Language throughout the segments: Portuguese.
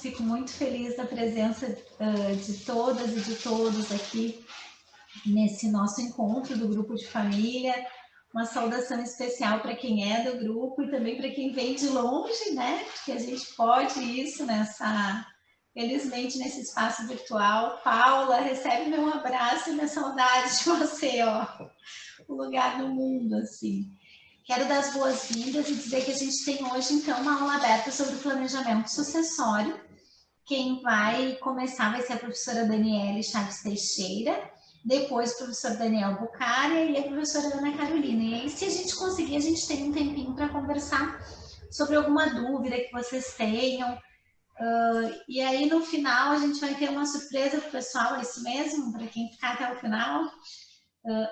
fico muito feliz da presença de todas e de todos aqui nesse nosso encontro do grupo de família. Uma saudação especial para quem é do grupo e também para quem vem de longe, né? Porque a gente pode isso felizmente nesse espaço virtual. Paula, recebe meu abraço e minha saudade de você, ó. O lugar no mundo, assim. Quero dar as boas-vindas e dizer que a gente tem hoje, então, uma aula aberta sobre o planejamento sucessório. Quem vai começar vai ser a professora Daniele Chaves Teixeira, depois o professor Daniel Bucaria e a professora Ana Carolina. E aí, se a gente conseguir, a gente tem um tempinho para conversar sobre alguma dúvida que vocês tenham. E aí, no final, a gente vai ter uma surpresa para o pessoal, é isso mesmo? Para quem ficar até o final.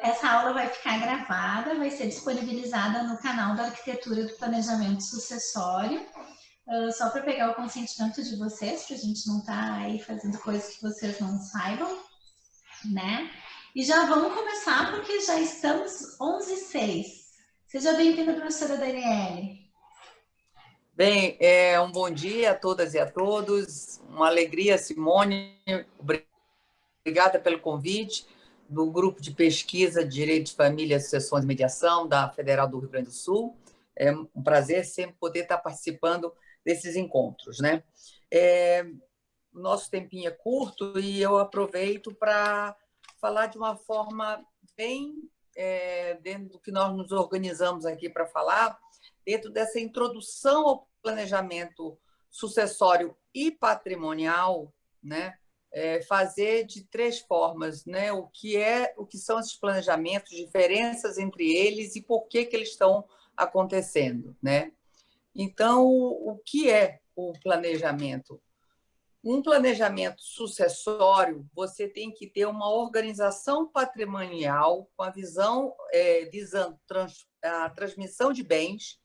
Essa aula vai ficar gravada, vai ser disponibilizada no canal da Arquitetura do Planejamento Sucessório, só para pegar o consentimento de vocês, para a gente não estar aí fazendo coisas que vocês não saibam, né? E já vamos começar, porque já estamos 11h06. Seja bem-vinda, professora Daniele. Bem, um bom dia a todas e a todos. Uma alegria, Simone. Obrigada pelo convite do Grupo de Pesquisa de Direito de Família, Sucessões e Mediação da Federal do Rio Grande do Sul. É um prazer sempre poder estar participando desses encontros, né? O nosso tempinho é curto e eu aproveito para falar de uma forma bem dentro do que nós nos organizamos aqui para falar, dentro dessa introdução ao planejamento sucessório e patrimonial, né? Fazer de 3 formas, né? O que são esses planejamentos, diferenças entre eles e por que eles estão acontecendo, né? Então, o que é o planejamento? Um planejamento sucessório, você tem que ter uma organização patrimonial com a visão visando a transmissão de bens,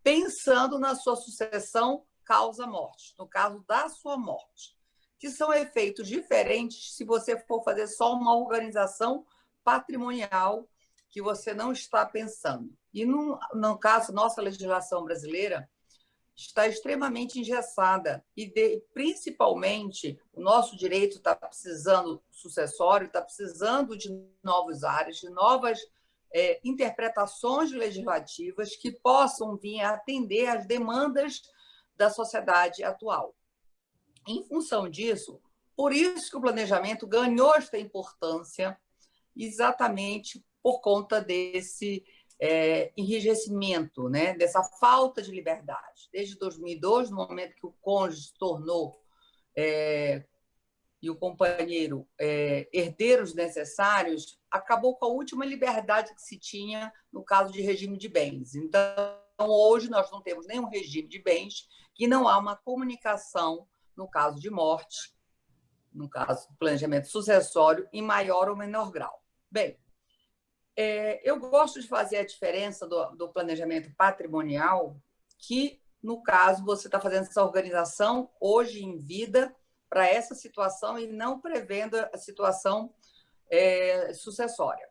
pensando na sua sucessão causa-morte, no caso da sua morte, que são efeitos diferentes se você for fazer só uma organização patrimonial que você não está pensando. E, no caso, nossa legislação brasileira está extremamente engessada e, principalmente, o nosso direito está precisando, sucessório, está precisando de novas áreas, de novas interpretações legislativas que possam vir a atender às demandas da sociedade atual. Em função disso, por isso que o planejamento ganhou esta importância, exatamente por conta desse enrijecimento, né? Dessa falta de liberdade. Desde 2002, no momento que o cônjuge se tornou e o companheiro herdeiros necessários, acabou com a última liberdade que se tinha no caso de regime de bens. Então, hoje, nós não temos nenhum regime de bens que não há uma comunicação no caso de morte, no caso do planejamento sucessório, em maior ou menor grau. Bem, eu gosto de fazer a diferença do planejamento patrimonial, que, no caso, você está fazendo essa organização hoje em vida para essa situação e não prevendo a situação sucessória.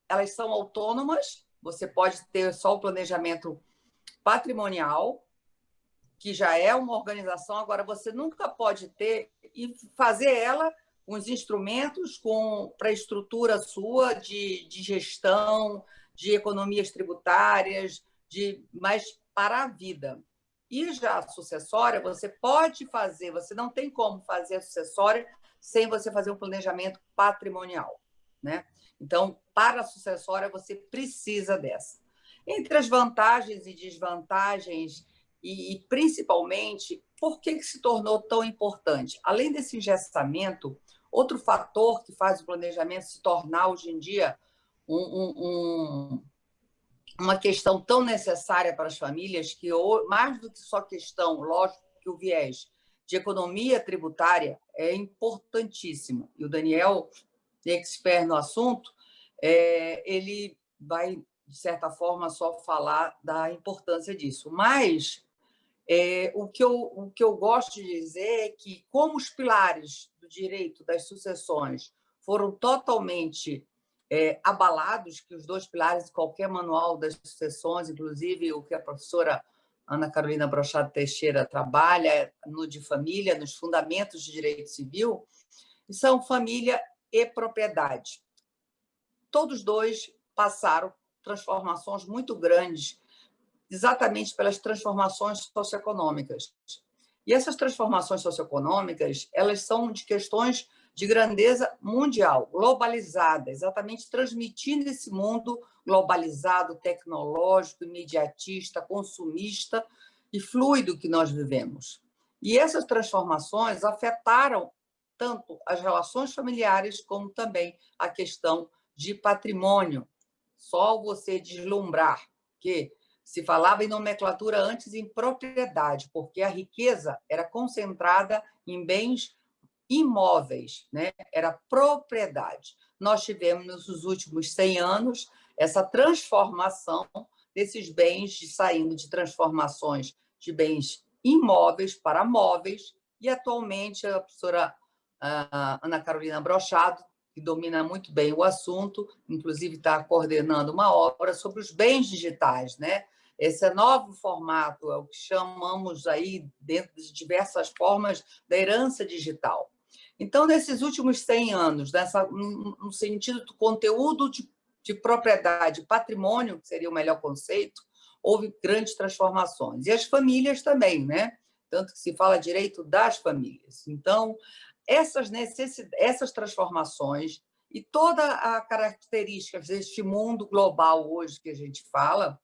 Elas são autônomas, você pode ter só o planejamento patrimonial, que já é uma organização, agora você nunca pode ter e fazer ela uns instrumentos para a estrutura sua de gestão, de economias tributárias, mas para a vida. E já a sucessória, você pode fazer, você não tem como fazer a sucessória sem você fazer um planejamento patrimonial, né? Então, para a sucessória, você precisa dessa. Entre as vantagens e desvantagens, e principalmente, por que se tornou tão importante? Além desse engessamento, outro fator que faz o planejamento se tornar, hoje em dia, uma questão tão necessária para as famílias, que mais do que só questão, lógico que o viés de economia tributária é importantíssimo. E o Daniel, expert no assunto, ele vai, de certa forma, só falar da importância disso. Mas o que eu gosto de dizer é que, como os pilares do direito das sucessões foram totalmente abalados, que os 2 pilares de qualquer manual das sucessões, inclusive o que a professora Ana Carolina Brochado Teixeira trabalha no de família, nos fundamentos de direito civil, são família e propriedade. Todos dois passaram transformações muito grandes, exatamente pelas transformações socioeconômicas. E essas transformações socioeconômicas, elas são de questões de grandeza mundial, globalizada, exatamente transmitindo esse mundo globalizado, tecnológico, imediatista, consumista e fluido que nós vivemos. E essas transformações afetaram tanto as relações familiares como também a questão de patrimônio. Só você deslumbrar que se falava em nomenclatura antes em propriedade, porque a riqueza era concentrada em bens imóveis, né? Era propriedade. Nós tivemos, nos últimos 100 anos, essa transformação desses bens, saindo de transformações de bens imóveis para móveis, e atualmente a professora Ana Carolina Brochado, que domina muito bem o assunto, inclusive está coordenando uma obra sobre os bens digitais, né? Esse novo formato é o que chamamos aí, dentro de diversas formas, da herança digital. Então, nesses últimos 100 anos, no sentido do conteúdo de propriedade, patrimônio, que seria o melhor conceito, houve grandes transformações. E as famílias também, né? Tanto que se fala direito das famílias. Então, essas transformações e toda a característica deste mundo global hoje que a gente fala,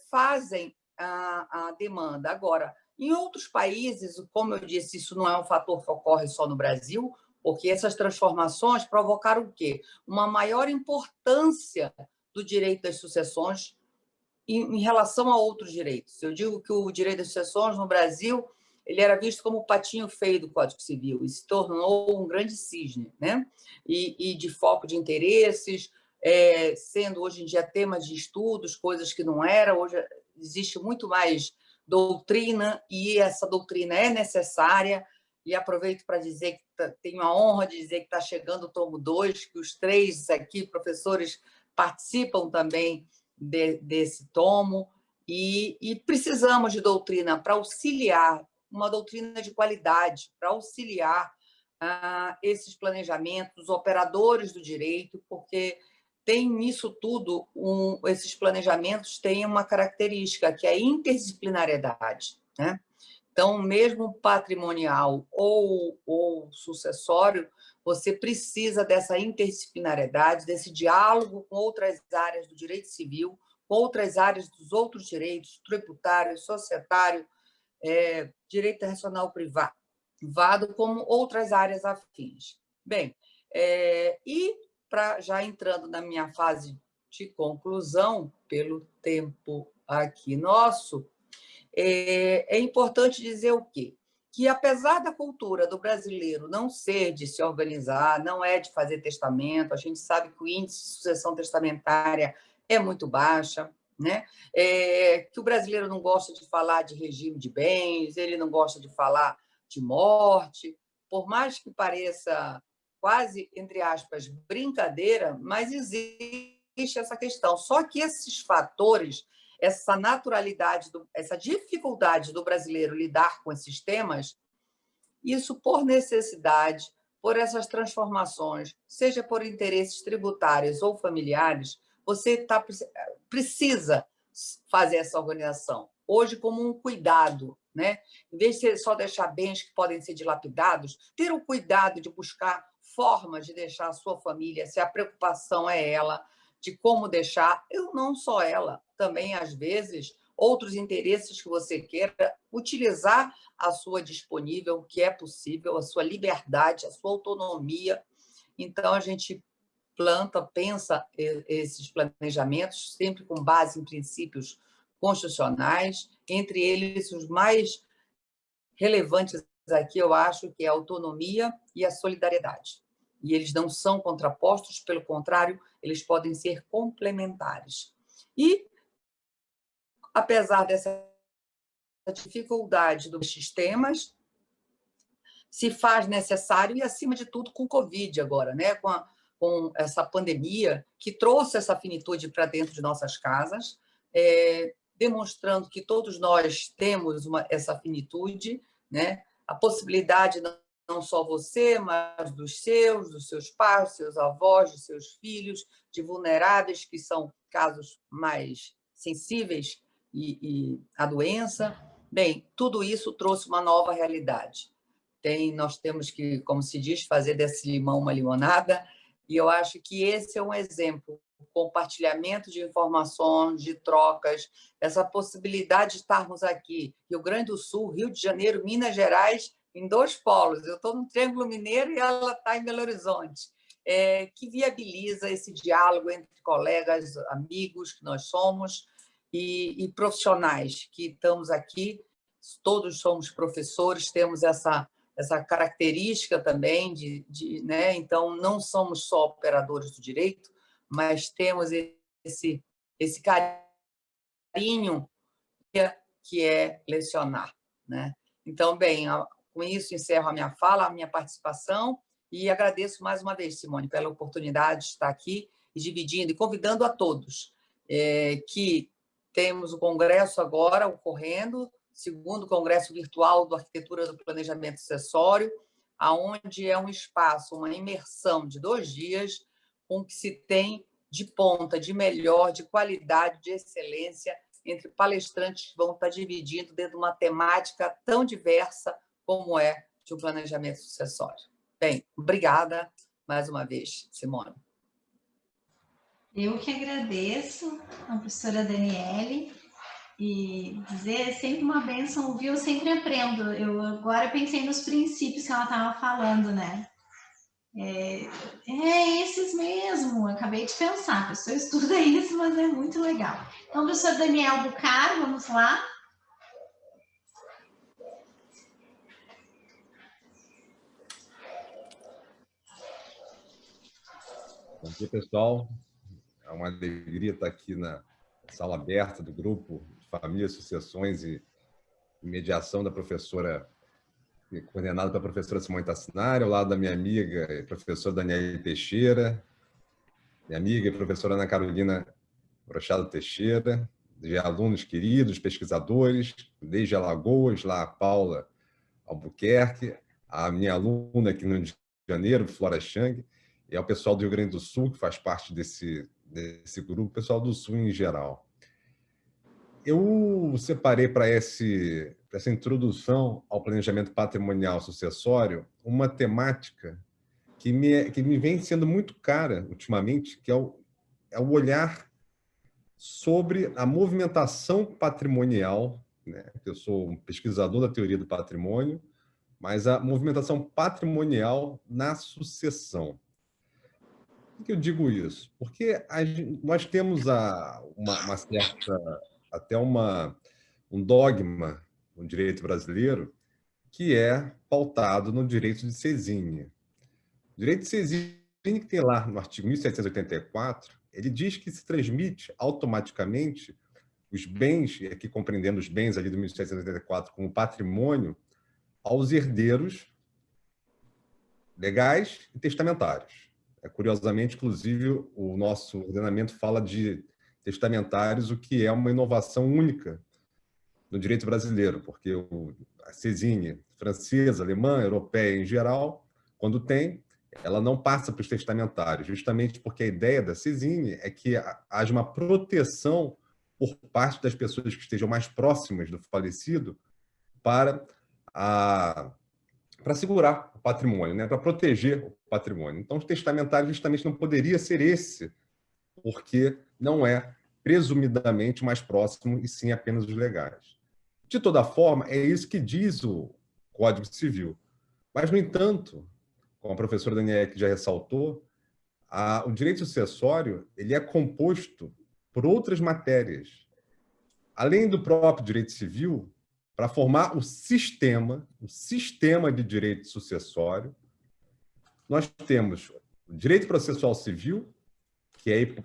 fazem a demanda. Agora, em outros países, como eu disse, isso não é um fator que ocorre só no Brasil, porque essas transformações provocaram o quê? Uma maior importância do direito das sucessões em relação a outros direitos. Eu digo que o direito das sucessões no Brasil ele era visto como o patinho feio do Código Civil e se tornou um grande cisne, né? E de foco de interesses, sendo hoje em dia temas de estudos, coisas que não eram. Hoje existe muito mais doutrina e essa doutrina é necessária. E aproveito para dizer que tenho a honra de dizer que está chegando o tomo 2, que os 3 aqui, professores, participam também desse tomo, e precisamos de doutrina para auxiliar, uma doutrina de qualidade, para auxiliar esses planejamentos, os operadores do direito, porque tem nisso tudo, esses planejamentos têm uma característica, que é a interdisciplinariedade, né? Então, mesmo patrimonial ou sucessório, você precisa dessa interdisciplinariedade, desse diálogo com outras áreas do direito civil, com outras áreas dos outros direitos, tributário, societário, direito internacional privado, como outras áreas afins. Bem, e já entrando na minha fase de conclusão, pelo tempo aqui nosso, é importante dizer o quê? Que, apesar da cultura do brasileiro não ser de se organizar, não é de fazer testamento, a gente sabe que o índice de sucessão testamentária é muito baixa, né? Que o brasileiro não gosta de falar de regime de bens, ele não gosta de falar de morte, por mais que pareça quase, entre aspas, brincadeira, mas existe essa questão. Só que esses fatores, essa naturalidade, essa dificuldade do brasileiro lidar com esses temas, isso por necessidade, por essas transformações, seja por interesses tributários ou familiares, você precisa fazer essa organização. Hoje, como um cuidado, né? Em vez de só deixar bens que podem ser dilapidados, ter o cuidado de buscar formas de deixar a sua família, se a preocupação é ela, de como deixar, eu não só ela, também, às vezes, outros interesses que você queira, utilizar a sua disponível, o que é possível, a sua liberdade, a sua autonomia. Então, a gente pensa esses planejamentos sempre com base em princípios constitucionais, entre eles os mais relevantes aqui, eu acho, que é a autonomia e a solidariedade. E eles não são contrapostos, pelo contrário, eles podem ser complementares. E, apesar dessa dificuldade dos sistemas, se faz necessário, e, acima de tudo, com o Covid agora, né? Com essa pandemia, que trouxe essa finitude para dentro de nossas casas, demonstrando que todos nós temos essa finitude, né? A possibilidade, não só você, mas dos seus pais, dos seus avós, dos seus filhos, de vulneráveis, que são casos mais sensíveis à doença. Bem, tudo isso trouxe uma nova realidade. Nós temos que, como se diz, fazer desse limão uma limonada, e eu acho que esse é um exemplo, o compartilhamento de informações, de trocas, essa possibilidade de estarmos aqui, Rio Grande do Sul, Rio de Janeiro, Minas Gerais, em 2 polos. Eu estou no Triângulo Mineiro e ela está em Belo Horizonte, que viabiliza esse diálogo entre colegas, amigos que nós somos e profissionais que estamos aqui. Todos somos professores, temos essa característica também né? Então, não somos só operadores do direito, mas temos esse carinho que é lecionar, né? Então, bem, com isso encerro a minha fala, a minha participação, e agradeço mais uma vez, Simone, pela oportunidade de estar aqui e dividindo e convidando a todos que temos o congresso agora ocorrendo, segundo Congresso Virtual do Arquitetura do Planejamento Sucessório, aonde é um espaço, uma imersão de 2 dias, com o que se tem de ponta, de melhor, de qualidade, de excelência, entre palestrantes que vão estar dividindo dentro de uma temática tão diversa como é de um planejamento sucessório. Bem, obrigada mais uma vez, Simone. Eu que agradeço a professora Daniele, e dizer, é sempre uma bênção ouvir, eu sempre aprendo. Eu agora pensei nos princípios que ela estava falando, né? Esses mesmo, acabei de pensar, a pessoa estuda isso, mas é muito legal. Então, professor Daniel Bucaro, vamos lá. Bom dia, pessoal. É uma alegria estar aqui na sala aberta do grupo de Família, Sucessões e Mediação da professora, coordenada pela professora Simone Tassinari, ao lado da minha amiga e professora Daniele Teixeira, minha amiga e professora Ana Carolina Brochado Teixeira, de alunos queridos, pesquisadores, desde Alagoas, lá a Paula Albuquerque, a minha aluna aqui no Rio de Janeiro, Flora Chang, e ao pessoal do Rio Grande do Sul, que faz parte desse grupo, pessoal do Sul em geral. Eu separei para essa introdução ao planejamento patrimonial sucessório uma temática que me vem sendo muito cara ultimamente, que é o olhar sobre a movimentação patrimonial, né? Eu sou um pesquisador da teoria do patrimônio, mas a movimentação patrimonial na sucessão. Por que eu digo isso? Porque nós temos uma certa, até um dogma no direito brasileiro que é pautado no direito de sesine. O direito de sesine, que tem lá no artigo 1784, ele diz que se transmite automaticamente os bens, e aqui compreendendo os bens ali do 1784 como patrimônio, aos herdeiros legais e testamentários. Curiosamente, inclusive, o nosso ordenamento fala de testamentários, o que é uma inovação única no direito brasileiro, porque a sesine francesa, alemã, europeia em geral, quando tem, ela não passa para os testamentários, justamente porque a ideia da sesine é que haja uma proteção por parte das pessoas que estejam mais próximas do falecido para segurar o patrimônio, né? Para proteger o patrimônio. Então, o testamentário justamente não poderia ser esse, porque não é presumidamente mais próximo, e sim apenas os legais. De toda forma, é isso que diz o Código Civil. Mas, no entanto, como a professora Daniela já ressaltou, o direito sucessório ele é composto por outras matérias. Além do próprio direito civil, para formar o sistema de direito sucessório, nós temos o direito processual civil, que aí,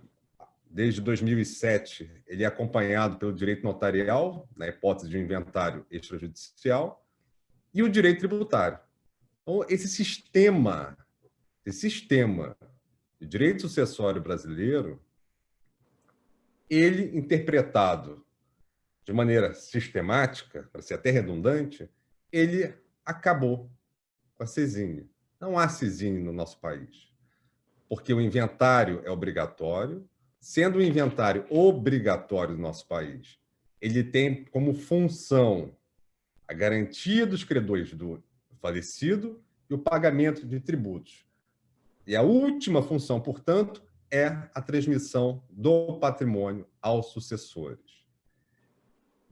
desde 2007, ele é acompanhado pelo direito notarial, na hipótese de um inventário extrajudicial, e o direito tributário. Então, esse sistema de direito sucessório brasileiro, ele interpretado de maneira sistemática, para ser até redundante, ele acabou com a CESINE. Não há CESINE no nosso país, porque o inventário é obrigatório. Sendo o inventário obrigatório no nosso país, ele tem como função a garantia dos credores do falecido e o pagamento de tributos. E a última função, portanto, é a transmissão do patrimônio aos sucessores.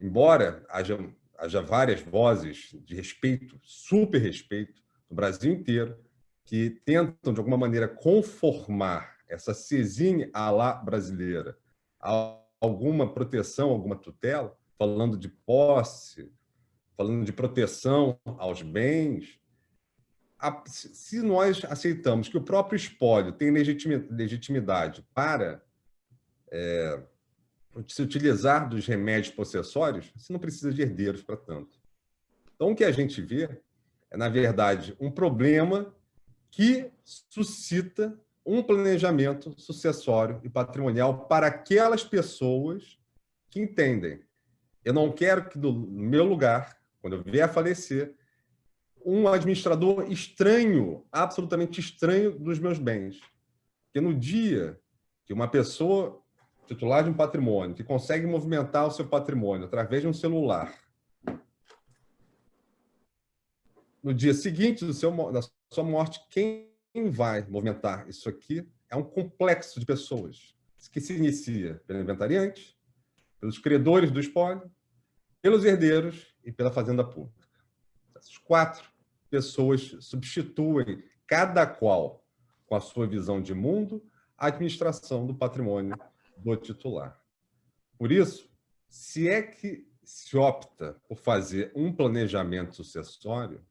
Embora haja várias vozes de respeito, super respeito, no Brasil inteiro, que tentam, de alguma maneira, conformar essa CESINE à la brasileira a alguma proteção, alguma tutela, falando de posse, falando de proteção aos bens. Se nós aceitamos que o próprio espólio tem legitimidade para se utilizar dos remédios possessórios, você não precisa de herdeiros para tanto. Então, o que a gente vê é, na verdade, um problema que suscita um planejamento sucessório e patrimonial para aquelas pessoas que entendem. Eu não quero que, no meu lugar, quando eu vier a falecer, um administrador estranho, absolutamente estranho dos meus bens. Porque no dia que uma pessoa titular de um patrimônio, que consegue movimentar o seu patrimônio através de um celular, no dia seguinte da sua morte, quem vai movimentar isso aqui é um complexo de pessoas que se inicia pelo inventariante, pelos credores do espólio, pelos herdeiros e pela fazenda pública. Essas 4 pessoas substituem, cada qual com a sua visão de mundo, a administração do patrimônio do titular. Por isso, se é que se opta por fazer um planejamento sucessório,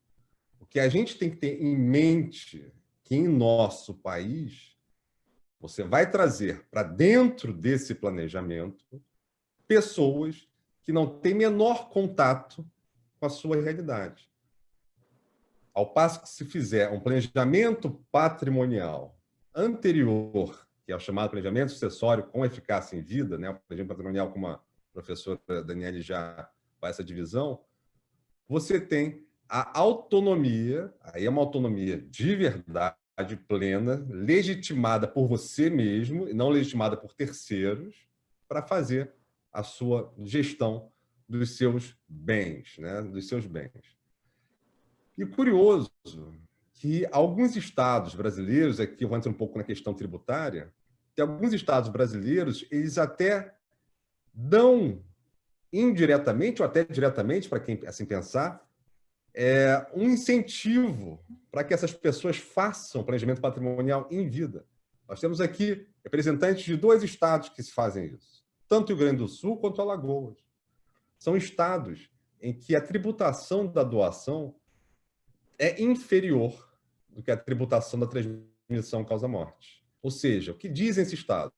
o que a gente tem que ter em mente que em nosso país você vai trazer para dentro desse planejamento pessoas que não têm menor contato com a sua realidade. Ao passo que se fizer um planejamento patrimonial anterior, que é o chamado planejamento sucessório com eficácia em vida, né? O planejamento patrimonial, como a professora Daniele já faz essa divisão, você tem a autonomia, aí é uma autonomia de verdade, plena, legitimada por você mesmo e não legitimada por terceiros, para fazer a sua gestão dos seus bens, né? Dos seus bens. E curioso que alguns estados brasileiros, aqui eu vou entrar um pouco na questão tributária, que alguns estados brasileiros, eles até dão indiretamente ou até diretamente, para quem assim pensar, um incentivo para que essas pessoas façam planejamento patrimonial em vida. Nós temos aqui representantes de 2 estados que fazem isso, tanto o Rio Grande do Sul quanto Alagoas. São estados em que a tributação da doação é inferior do que a tributação da transmissão causa-morte. Ou seja, o que dizem esses estados?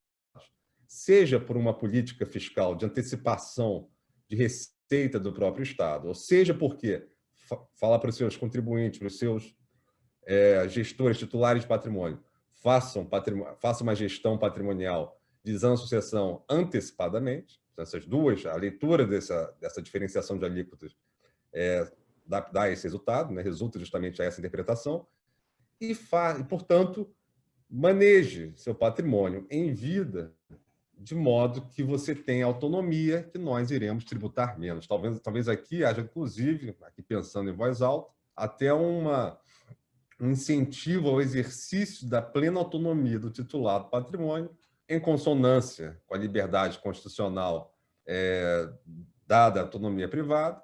Seja por uma política fiscal de antecipação de receita do próprio estado, ou seja porque fala para os seus contribuintes, para os seus gestores titulares de patrimônio, façam uma gestão patrimonial visando a sucessão antecipadamente. Essas duas, a leitura dessa diferenciação de alíquotas dá esse resultado, né? Resulta justamente a essa interpretação, e, portanto, maneje seu patrimônio em vida de modo que você tenha autonomia, que nós iremos tributar menos. Talvez aqui haja, inclusive, aqui pensando em voz alta, até um incentivo ao exercício da plena autonomia do titular do patrimônio, em consonância com a liberdade constitucional dada à autonomia privada,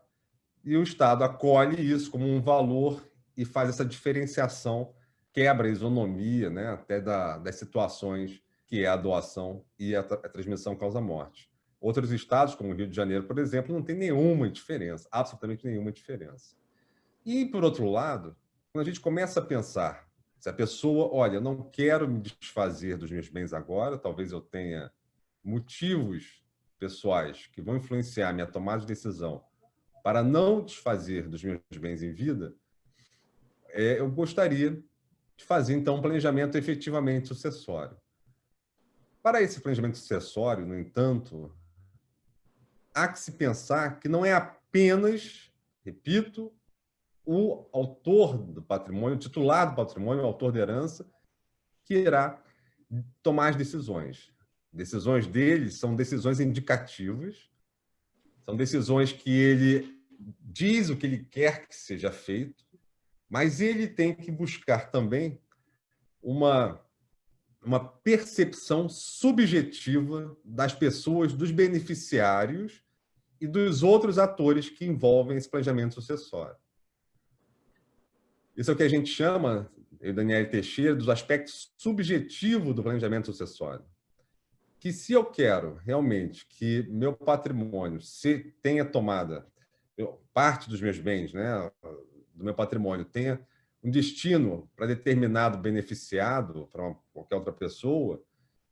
e o Estado acolhe isso como um valor e faz essa diferenciação, quebra a isonomia, né, até das situações que é a doação e a transmissão causa-morte. Outros estados, como o Rio de Janeiro, por exemplo, não tem nenhuma diferença, absolutamente nenhuma diferença. E, por outro lado, quando a gente começa a pensar, se a pessoa, olha, eu não quero me desfazer dos meus bens agora, talvez eu tenha motivos pessoais que vão influenciar a minha tomada de decisão para não desfazer dos meus bens em vida, eu gostaria de fazer, então, um planejamento efetivamente sucessório. Para esse planejamento sucessório, no entanto, há que se pensar que não é apenas, repito, o autor do patrimônio, o titular do patrimônio, o autor da herança, que irá tomar as decisões. Decisões dele são decisões indicativas, são decisões que ele diz o que ele quer que seja feito, mas ele tem que buscar também uma percepção subjetiva das pessoas, dos beneficiários e dos outros atores que envolvem esse planejamento sucessório. Isso é o que a gente chama, eu, Daniel Teixeira, dos aspectos subjetivos do planejamento sucessório. Que se eu quero realmente que meu patrimônio tenha tomada, parte dos meus bens, né, do meu patrimônio, tenha um destino para determinado beneficiado, para qualquer outra pessoa,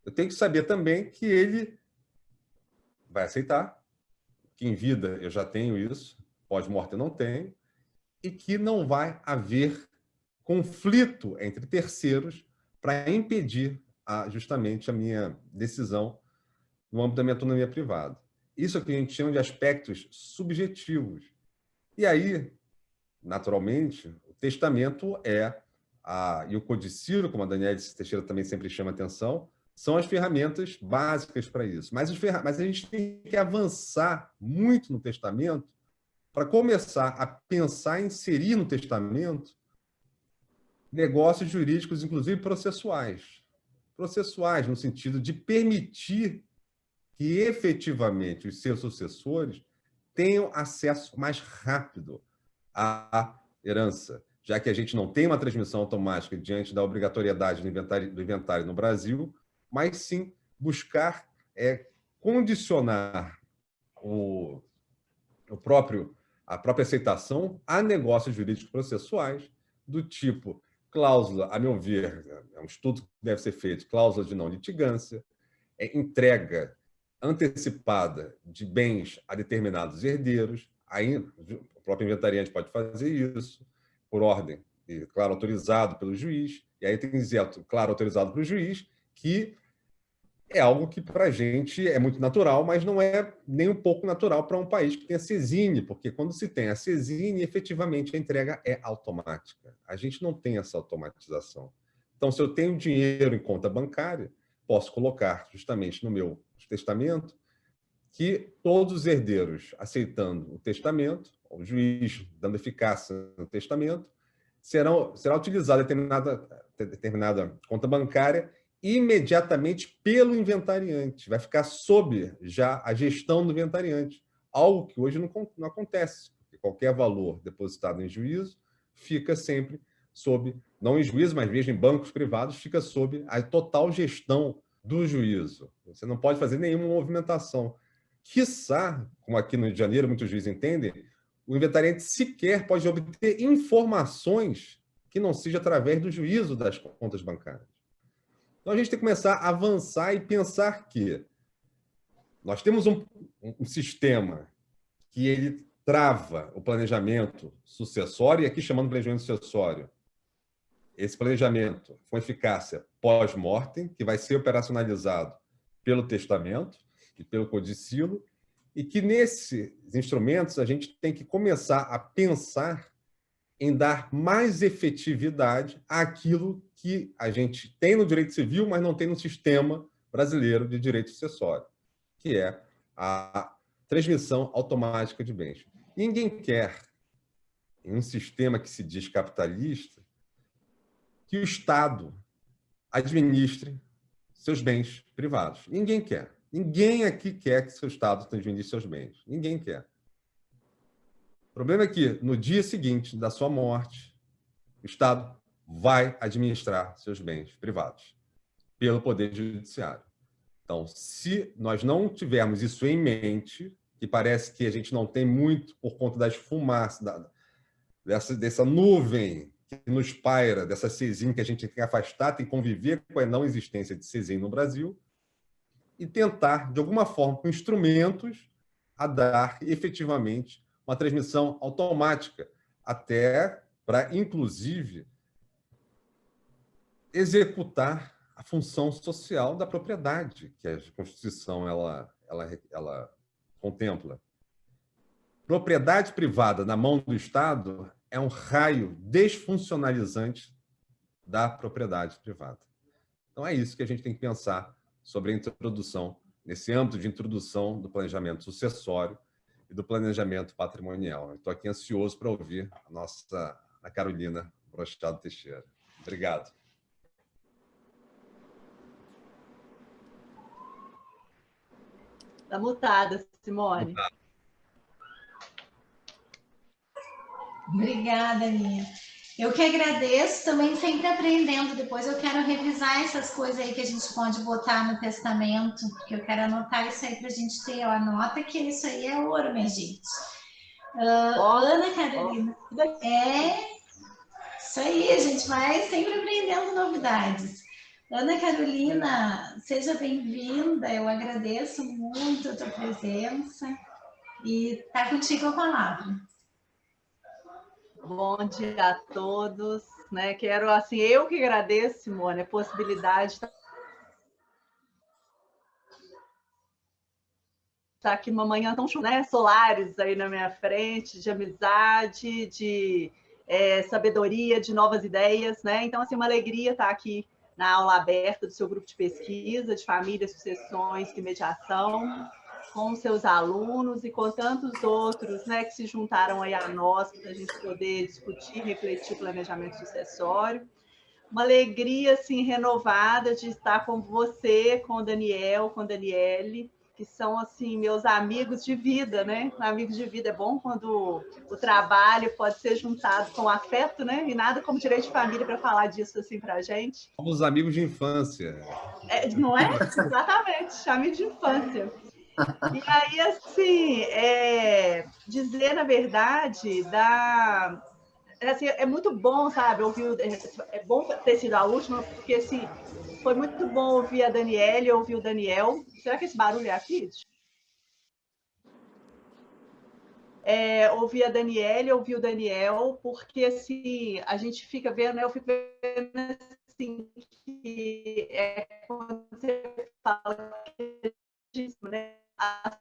eu tenho que saber também que ele vai aceitar, que em vida eu já tenho isso, pós-morte eu não tenho, e que não vai haver conflito entre terceiros para impedir justamente a minha decisão no âmbito da minha autonomia privada. Isso é o que a gente chama de aspectos subjetivos. E aí, naturalmente, o testamento e o codicílio, como a Daniela Teixeira também sempre chama atenção, são as ferramentas básicas para isso. Mas a gente tem que avançar muito no testamento para começar a pensar em inserir no testamento negócios jurídicos, inclusive processuais. Processuais, no sentido de permitir que efetivamente os seus sucessores tenham acesso mais rápido à herança, já que a gente não tem uma transmissão automática diante da obrigatoriedade do inventário no Brasil, mas sim buscar condicionar a própria aceitação a negócios jurídicos processuais do tipo cláusula, a meu ver, é um estudo que deve ser feito, cláusula de não litigância, entrega antecipada de bens a determinados herdeiros, aí o próprio inventariante pode fazer isso, por ordem, e claro, autorizado pelo juiz, e aí tem que dizer, claro, autorizado pelo juiz, que é algo que para a gente é muito natural, mas não é nem um pouco natural para um país que tem a CESINE, porque quando se tem a CESINE, efetivamente a entrega é automática. A gente não tem essa automatização. Então, se eu tenho dinheiro em conta bancária, posso colocar justamente no meu testamento que todos os herdeiros aceitando o testamento, o juiz dando eficácia no testamento, será utilizada determinada conta bancária imediatamente pelo inventariante. Vai ficar sob já a gestão do inventariante, algo que hoje não acontece, porque qualquer valor depositado em juízo fica sempre sob, não em juízo, mas mesmo em bancos privados, fica sob a total gestão do juízo. Você não pode fazer nenhuma movimentação. Quiçá, como aqui no Rio de Janeiro muitos juízes entendem, o inventariante sequer pode obter informações que não seja através do juízo das contas bancárias. Então, a gente tem que começar a avançar e pensar que nós temos um sistema que ele trava o planejamento sucessório, e aqui chamando de planejamento sucessório, esse planejamento com eficácia pós-mortem, que vai ser operacionalizado pelo testamento e pelo codicílio, e que nesses instrumentos a gente tem que começar a pensar em dar mais efetividade àquilo que a gente tem no direito civil, mas não tem no sistema brasileiro de direito sucessório, que é a transmissão automática de bens. Ninguém quer, em um sistema que se diz capitalista, que o Estado administre seus bens privados. Ninguém quer. Ninguém aqui quer que seu Estado administre seus bens. Ninguém quer. O problema é que, no dia seguinte da sua morte, o Estado vai administrar seus bens privados pelo Poder Judiciário. Então, se nós não tivermos isso em mente, que parece que a gente não tem muito por conta das fumaças, dessa nuvem que nos paira, dessa CESIM que a gente tem que afastar, tem que conviver com a não existência de CESIM no Brasil, e tentar, de alguma forma, com instrumentos, a dar efetivamente uma transmissão automática, até para, inclusive, executar a função social da propriedade, que a Constituição ela contempla. Propriedade privada na mão do Estado é um raio desfuncionalizante da propriedade privada. Então, é isso que a gente tem que pensar sobre a introdução, nesse âmbito de introdução do planejamento sucessório e do planejamento patrimonial. Estou aqui ansioso para ouvir a Carolina Brochado Teixeira. Obrigado. Está mutada, Simone. Obrigada, Aninha. Eu que agradeço, também sempre aprendendo. Depois eu quero revisar essas coisas aí que a gente pode botar no testamento, porque eu quero anotar isso aí para a gente ter. Ó, anota que isso aí é ouro, minha gente. Ana Carolina. Isso aí, a gente vai sempre aprendendo novidades. Ana Carolina, seja bem-vinda. Eu agradeço muito a tua presença. E está contigo a palavra. Bom dia a todos, né? Quero, assim, eu que agradeço, Simone, a possibilidade de estar aqui numa manhã tão chuva, né? Solares aí na minha frente, de amizade, de sabedoria, de novas ideias, né? Então, assim, uma alegria estar aqui na aula aberta do seu grupo de pesquisa, de família, sucessões e mediação, com seus alunos e com tantos outros, né, que se juntaram aí a nós para a gente poder discutir, refletir o planejamento sucessório. Uma alegria assim renovada de estar com você, com o Daniel, com a Daniele, que são assim meus amigos de vida, né? Amigos de vida é bom quando o trabalho pode ser juntado com afeto, né? E nada como direito de família para falar disso assim para a gente. Somos amigos de infância. Não é? Exatamente, amigos de infância. E aí, assim, dizer, na verdade, assim, é muito bom, sabe, ouvir, é bom ter sido a última, porque, assim, foi muito bom ouvir a Daniele, ouvir o Daniel. Será que esse barulho é aqui? Ouvir a Daniele, ouvir o Daniel, porque, assim, a gente fica vendo, né, eu fico vendo, assim, que quando você fala que, né, as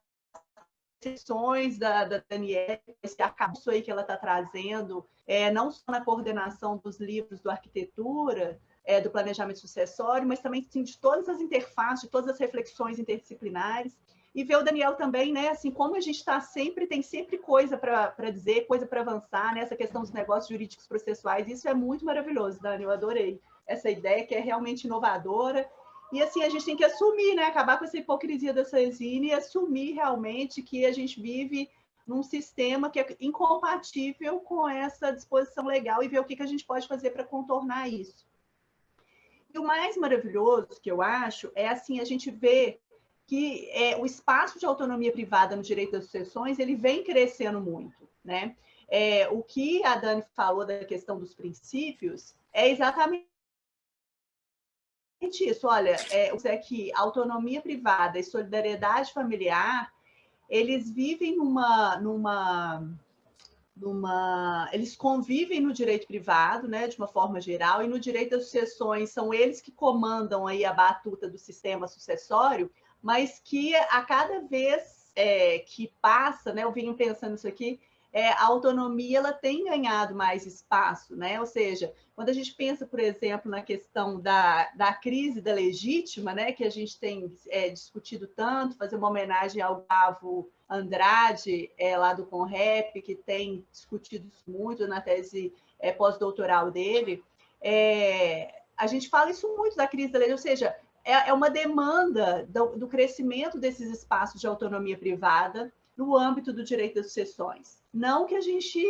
sessões da Daniele, esse arcabouço aí que ela está trazendo, não só na coordenação dos livros do arquitetura, do planejamento sucessório, mas também sim, de todas as interfaces, de todas as reflexões interdisciplinares. E ver o Daniel também, né? Assim, como a gente tem sempre coisa para dizer, coisa para avançar, né? Essa questão dos negócios jurídicos processuais, isso é muito maravilhoso, Dani, eu adorei essa ideia que é realmente inovadora. E assim, a gente tem que assumir, né? Acabar com essa hipocrisia da Sanzini e assumir realmente que a gente vive num sistema que é incompatível com essa disposição legal e ver o que a gente pode fazer para contornar isso. E o mais maravilhoso que eu acho é assim, a gente vê que o espaço de autonomia privada no direito das sucessões ele vem crescendo muito, né? O que a Dani falou da questão dos princípios é exatamente isso. Olha, que autonomia privada e solidariedade familiar, eles vivem eles convivem no direito privado, né, de uma forma geral, e no direito das sucessões são eles que comandam aí a batuta do sistema sucessório, mas que a cada vez que passa, né, eu venho pensando isso aqui, a autonomia ela tem ganhado mais espaço, né? Ou seja, quando a gente pensa, por exemplo, na questão da crise da legítima, né, que a gente tem discutido tanto, fazer uma homenagem ao Gustavo Andrade, lá do Conrep, que tem discutido isso muito na tese pós-doutoral dele, a gente fala isso muito da crise da legítima, ou seja, é uma demanda do crescimento desses espaços de autonomia privada no âmbito do direito das sucessões. Não que a gente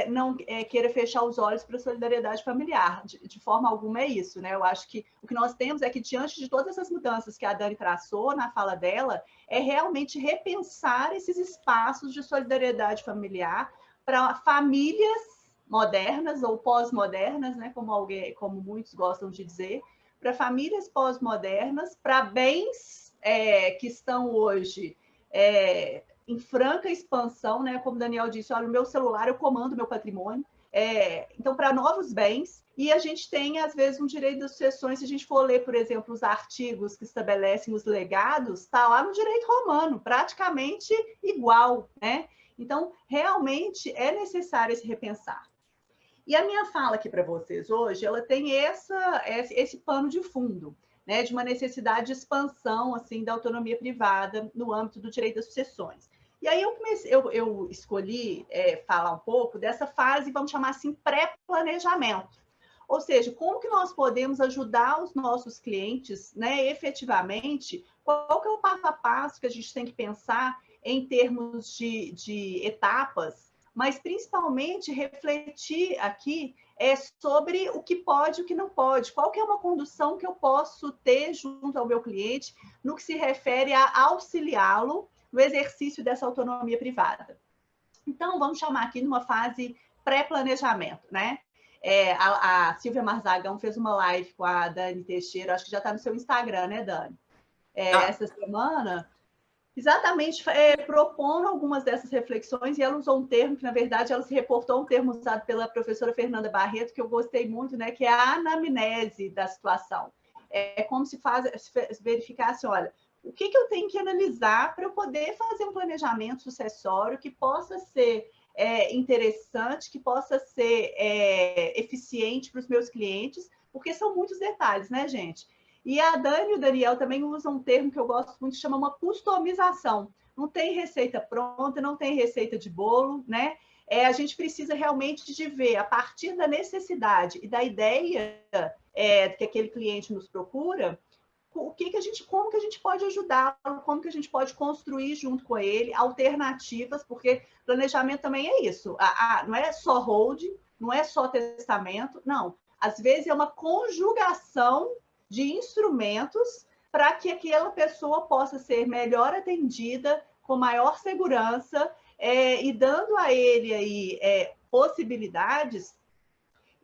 não queira fechar os olhos para a solidariedade familiar, de forma alguma é isso, né? Eu acho que o que nós temos é que, diante de todas essas mudanças que a Dani traçou na fala dela, é realmente repensar esses espaços de solidariedade familiar para famílias modernas ou pós-modernas, né? Como muitos gostam de dizer, para famílias pós-modernas, para bens que estão hoje em franca expansão, né? Como o Daniel disse, olha, o meu celular, eu comando meu patrimônio. Então, para novos bens, E a gente tem, às vezes, um direito das sucessões, se a gente for ler, por exemplo, os artigos que estabelecem os legados, está lá no direito romano, praticamente igual, né? Então, realmente é necessário esse repensar. E a minha fala aqui para vocês hoje, ela tem esse pano de fundo, né, de uma necessidade de expansão assim da autonomia privada no âmbito do direito das sucessões. E aí eu escolhi falar um pouco dessa fase, vamos chamar assim, pré-planejamento. Ou seja, como que nós podemos ajudar os nossos clientes, né, efetivamente, qual que é o passo a passo que a gente tem que pensar em termos de etapas, mas principalmente refletir aqui sobre o que pode e o que não pode, qual que é uma condução que eu posso ter junto ao meu cliente no que se refere a auxiliá-lo no exercício dessa autonomia privada. Então, vamos chamar aqui numa fase pré-planejamento, né? A Silvia Marzagão fez uma live com a Dani Teixeira, acho que já está no seu Instagram, né, Dani? Essa semana, exatamente propondo algumas dessas reflexões, e ela usou um termo que, na verdade, ela se reportou um termo usado pela professora Fernanda Barreto, que eu gostei muito, né, que é a anamnese da situação. É como se verificasse, olha, o que eu tenho que analisar para eu poder fazer um planejamento sucessório que possa ser interessante, que possa ser eficiente para os meus clientes, porque são muitos detalhes, né, gente? E a Dani e o Daniel também usam um termo que eu gosto muito, que chama uma customização. Não tem receita pronta, não tem receita de bolo, né? A gente precisa realmente de ver, a partir da necessidade e da ideia que aquele cliente nos procura, como que a gente pode ajudá-lo, como que a gente pode construir junto com ele alternativas, porque planejamento também é isso. Não é só hold, não é só testamento, não. Às vezes é uma conjugação de instrumentos para que aquela pessoa possa ser melhor atendida, com maior segurança, e dando a ele aí possibilidades.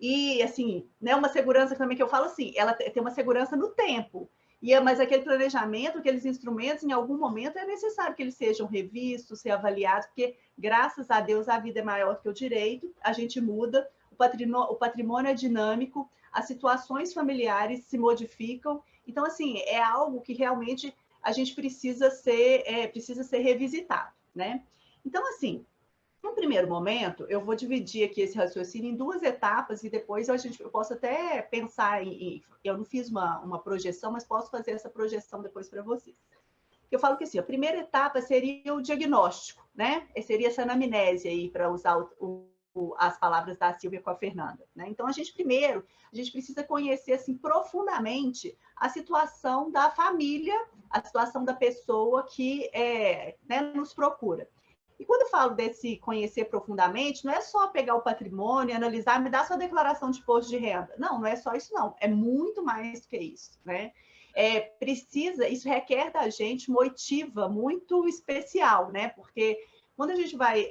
E, assim, né, uma segurança também que eu falo assim, ela tem uma segurança no tempo, mas aquele planejamento, aqueles instrumentos, em algum momento é necessário que eles sejam revistos, ser avaliados, porque, graças a Deus, a vida é maior que o direito, a gente muda, o patrimônio é dinâmico, as situações familiares se modificam. Então, assim, é algo que realmente a gente precisa ser revisitado, né? Então, assim, no primeiro momento, eu vou dividir aqui esse raciocínio em duas etapas e depois eu posso até pensar eu não fiz uma projeção, mas posso fazer essa projeção depois para vocês. Eu falo que assim, a primeira etapa seria o diagnóstico, né? Seria essa anamnese aí, para usar as palavras da Silvia com a Fernanda, né? Então, a gente precisa conhecer assim profundamente a situação da família, a situação da pessoa que né, nos procura. E quando eu falo desse conhecer profundamente, não é só pegar o patrimônio, analisar, me dá sua declaração de imposto de renda. Não é só isso, não. É muito mais do que isso, né? Isso requer da gente uma oitiva muito especial, né? Porque quando a gente vai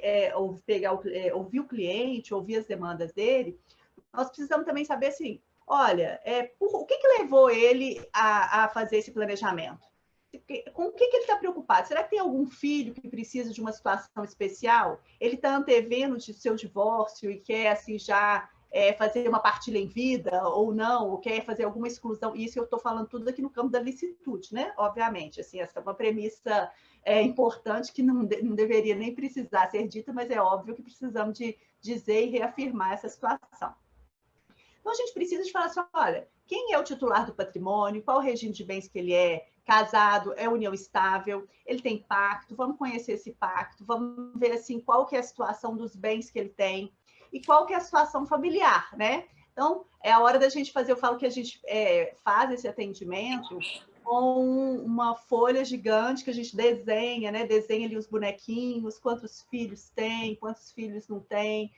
ouvir o cliente, ouvir as demandas dele, nós precisamos também saber assim, olha, o que levou ele a fazer esse planejamento? Com o que ele está preocupado? Será que tem algum filho que precisa de uma situação especial? Ele está antevendo o seu divórcio e quer assim já fazer uma partilha em vida ou não, ou quer fazer alguma exclusão? Isso eu estou falando tudo aqui no campo da licitude, né? Obviamente, assim, essa é uma premissa importante que não deveria nem precisar ser dita, mas é óbvio que precisamos de dizer e reafirmar essa situação. Então, a gente precisa de falar assim, olha, quem é o titular do patrimônio, qual o regime de bens que ele é, casado, é união estável, ele tem pacto, vamos conhecer esse pacto, vamos ver assim, qual que é a situação dos bens que ele tem e qual que é a situação familiar, né? Então, é a hora da gente fazer, eu falo que a gente faz esse atendimento com uma folha gigante que a gente desenha, né? Desenha ali os bonequinhos, quantos filhos tem, quantos filhos não tem,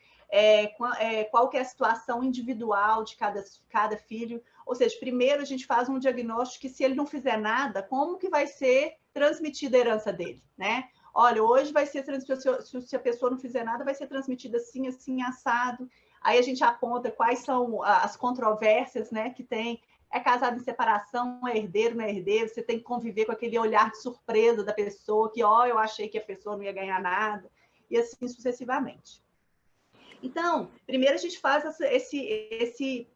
qual que é a situação individual de cada filho. Ou seja, primeiro a gente faz um diagnóstico que se ele não fizer nada, como que vai ser transmitida a herança dele, né? Olha, hoje vai ser transmitida, se a pessoa não fizer nada, vai ser transmitida assim, assim, assado. Aí a gente aponta quais são as controvérsias, né, que tem. É casado em separação, é herdeiro, não é herdeiro, você tem que conviver com aquele olhar de surpresa da pessoa, que, eu achei que a pessoa não ia ganhar nada, e assim sucessivamente. Então, primeiro a gente faz esse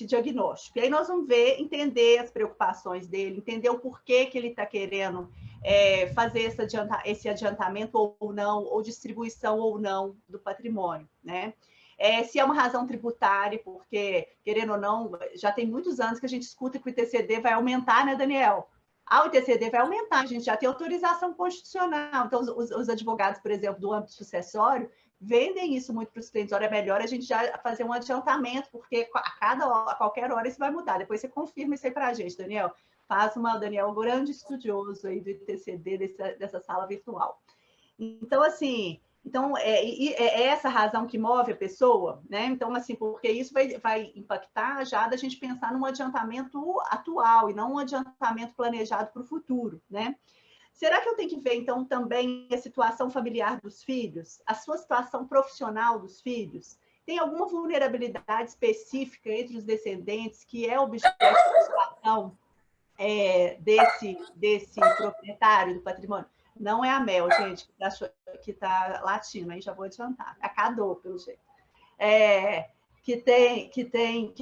diagnóstico. E aí nós vamos entender as preocupações dele, entender o porquê que ele está querendo fazer esse adiantamento ou não, ou distribuição ou não do patrimônio, né? Se é uma razão tributária, porque, querendo ou não, já tem muitos anos que a gente escuta que o ITCD vai aumentar, né, Daniel? O ITCD vai aumentar, a gente já tem autorização constitucional. Então, os advogados, por exemplo, do âmbito sucessório, vendem isso muito para os clientes. Olha, é melhor a gente já fazer um adiantamento, porque a qualquer hora isso vai mudar. Depois você confirma isso aí para a gente, Daniel. Daniel é um grande estudioso aí do ITCD, dessa sala virtual. Então, assim, é essa razão que move a pessoa, né? Então, assim, porque isso vai impactar já da gente pensar num adiantamento atual e não um adiantamento planejado para o futuro, né? Será que eu tenho que ver, então, também a situação familiar dos filhos, a sua situação profissional dos filhos? Tem alguma vulnerabilidade específica entre os descendentes que é objeto de situação desse proprietário do patrimônio? Não é a Mel, gente, que está latindo, aí já vou adiantar. A Cadô, pelo jeito. Que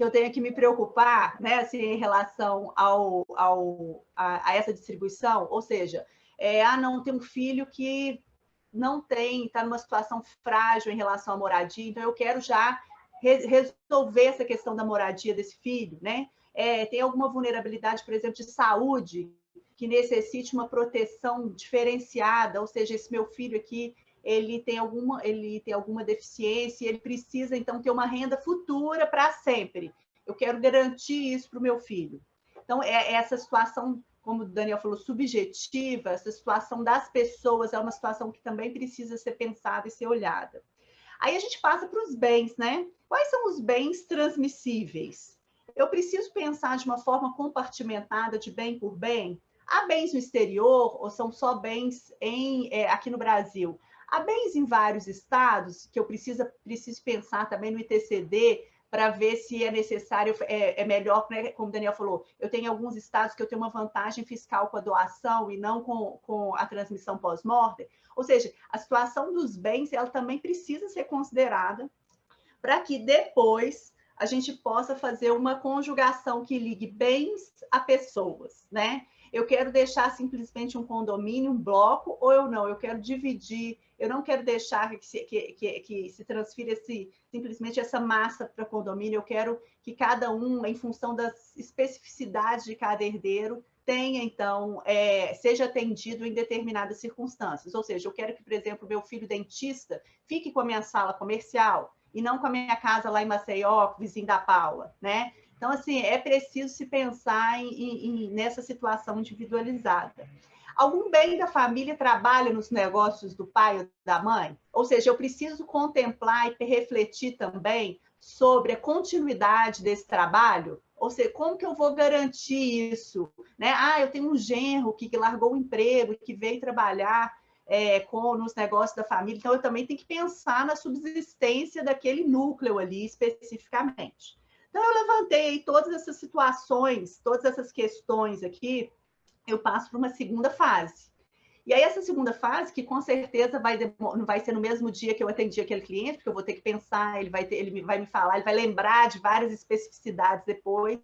eu tenho que me preocupar, né, assim, em relação a essa distribuição, ou seja, não, tem um filho que não está numa situação frágil em relação à moradia, então eu quero já resolver essa questão da moradia desse filho, né? Tem alguma vulnerabilidade, por exemplo, de saúde, que necessite uma proteção diferenciada, ou seja, esse meu filho aqui, ele tem alguma deficiência, ele precisa, então, ter uma renda futura para sempre. Eu quero garantir isso para o meu filho. Então, essa situação, como o Daniel falou, subjetiva, essa situação das pessoas é uma situação que também precisa ser pensada e ser olhada. Aí a gente passa para os bens, né? Quais são os bens transmissíveis? Eu preciso pensar de uma forma compartimentada, de bem por bem? Há bens no exterior ou são só bens aqui no Brasil? Há bens em vários estados que eu preciso pensar também no ITCD para ver se é necessário, é melhor, né? Como o Daniel falou, eu tenho alguns estados que eu tenho uma vantagem fiscal com a doação e não com a transmissão pós-mortem. Ou seja, a situação dos bens, ela também precisa ser considerada para que depois a gente possa fazer uma conjugação que ligue bens a pessoas, né? Eu quero deixar simplesmente um condomínio, um bloco, ou eu não? Eu quero dividir, eu não quero deixar que se transfira simplesmente essa massa para condomínio, eu quero que cada um, em função das especificidades de cada herdeiro, tenha, então, seja atendido em determinadas circunstâncias. Ou seja, eu quero que, por exemplo, meu filho dentista fique com a minha sala comercial e não com a minha casa lá em Maceió, vizinho da Paula, né? Então, assim, é preciso se pensar nessa situação individualizada. Algum bem da família trabalha nos negócios do pai ou da mãe? Ou seja, eu preciso contemplar e refletir também sobre a continuidade desse trabalho? Ou seja, como que eu vou garantir isso? Né? Eu tenho um genro que largou o emprego e que veio trabalhar nos negócios da família, então eu também tenho que pensar na subsistência daquele núcleo ali especificamente. Então, eu levantei todas essas situações, todas essas questões aqui, eu passo para uma segunda fase. E aí, essa segunda fase, que com certeza não vai ser no mesmo dia que eu atendi aquele cliente, porque eu vou ter que pensar, ele vai me falar, ele vai lembrar de várias especificidades depois,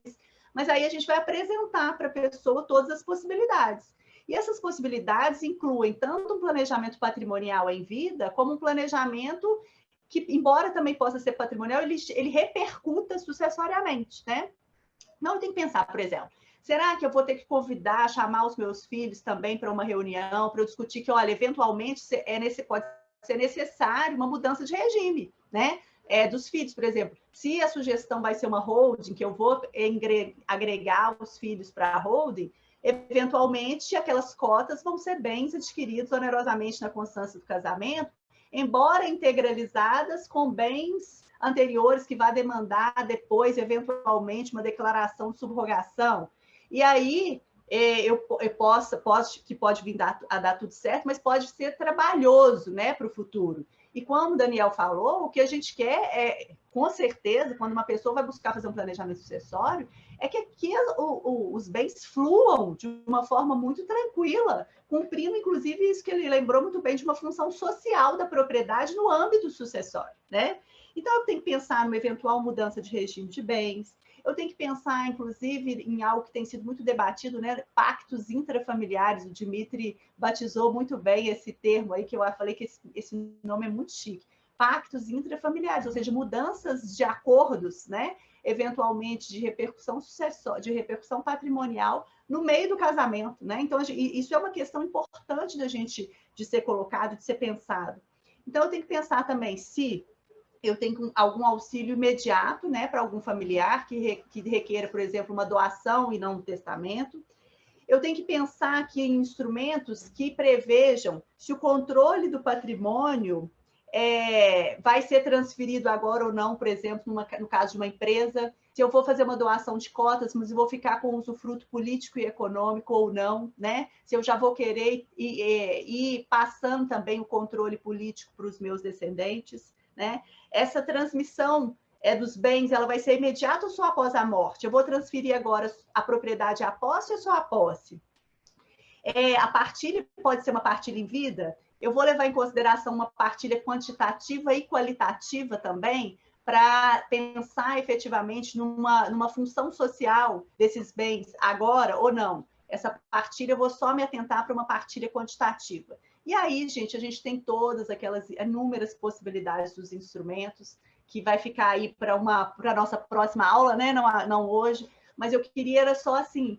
mas aí a gente vai apresentar para a pessoa todas as possibilidades. E essas possibilidades incluem tanto um planejamento patrimonial em vida, como um planejamento que, embora também possa ser patrimonial, ele repercuta sucessoriamente, né? Não tem que pensar, por exemplo, será que eu vou ter que chamar os meus filhos também para uma reunião, para eu discutir que, olha, eventualmente pode ser necessário uma mudança de regime, né? Dos filhos, por exemplo, se a sugestão vai ser uma holding, que eu vou agregar os filhos para a holding, eventualmente aquelas cotas vão ser bens adquiridos onerosamente na constância do casamento, embora integralizadas com bens anteriores que vai demandar depois, eventualmente, uma declaração de subrogação. E aí, que pode vir a dar tudo certo, mas pode ser trabalhoso, né, para o futuro. E como o Daniel falou, o que a gente quer é, com certeza, quando uma pessoa vai buscar fazer um planejamento sucessório, é que aqui os bens fluam de uma forma muito tranquila, cumprindo, inclusive, isso que ele lembrou muito bem, de uma função social da propriedade no âmbito sucessório, né? Então, eu tenho que pensar numa eventual mudança de regime de bens, eu tenho que pensar, inclusive, em algo que tem sido muito debatido, né? Pactos intrafamiliares. O Dimitri batizou muito bem esse termo aí, que eu falei que esse nome é muito chique. Pactos intrafamiliares, ou seja, mudanças de acordos, né? Eventualmente de repercussão sucessória, de repercussão patrimonial no meio do casamento, né? Então, isso é uma questão importante de ser colocado, de ser pensado. Então, eu tenho que pensar também se eu tenho algum auxílio imediato, né, para algum familiar que requeira, por exemplo, uma doação e não um testamento. Eu tenho que pensar aqui em instrumentos que prevejam se o controle do patrimônio vai ser transferido agora ou não, por exemplo, no caso de uma empresa, se eu vou fazer uma doação de cotas, mas eu vou ficar com usufruto político e econômico ou não, né? Se eu já vou querer ir passando também o controle político para os meus descendentes, né? Essa transmissão dos bens, ela vai ser imediata ou só após a morte? Eu vou transferir agora a propriedade à posse ou só à posse? A partilha pode ser uma partilha em vida? Eu vou levar em consideração uma partilha quantitativa e qualitativa também, para pensar efetivamente numa função social desses bens agora ou não. Essa partilha, eu vou só me atentar para uma partilha quantitativa. E aí, gente, a gente tem todas aquelas inúmeras possibilidades dos instrumentos, que vai ficar aí para a nossa próxima aula, né? Não hoje, mas eu queria era só assim,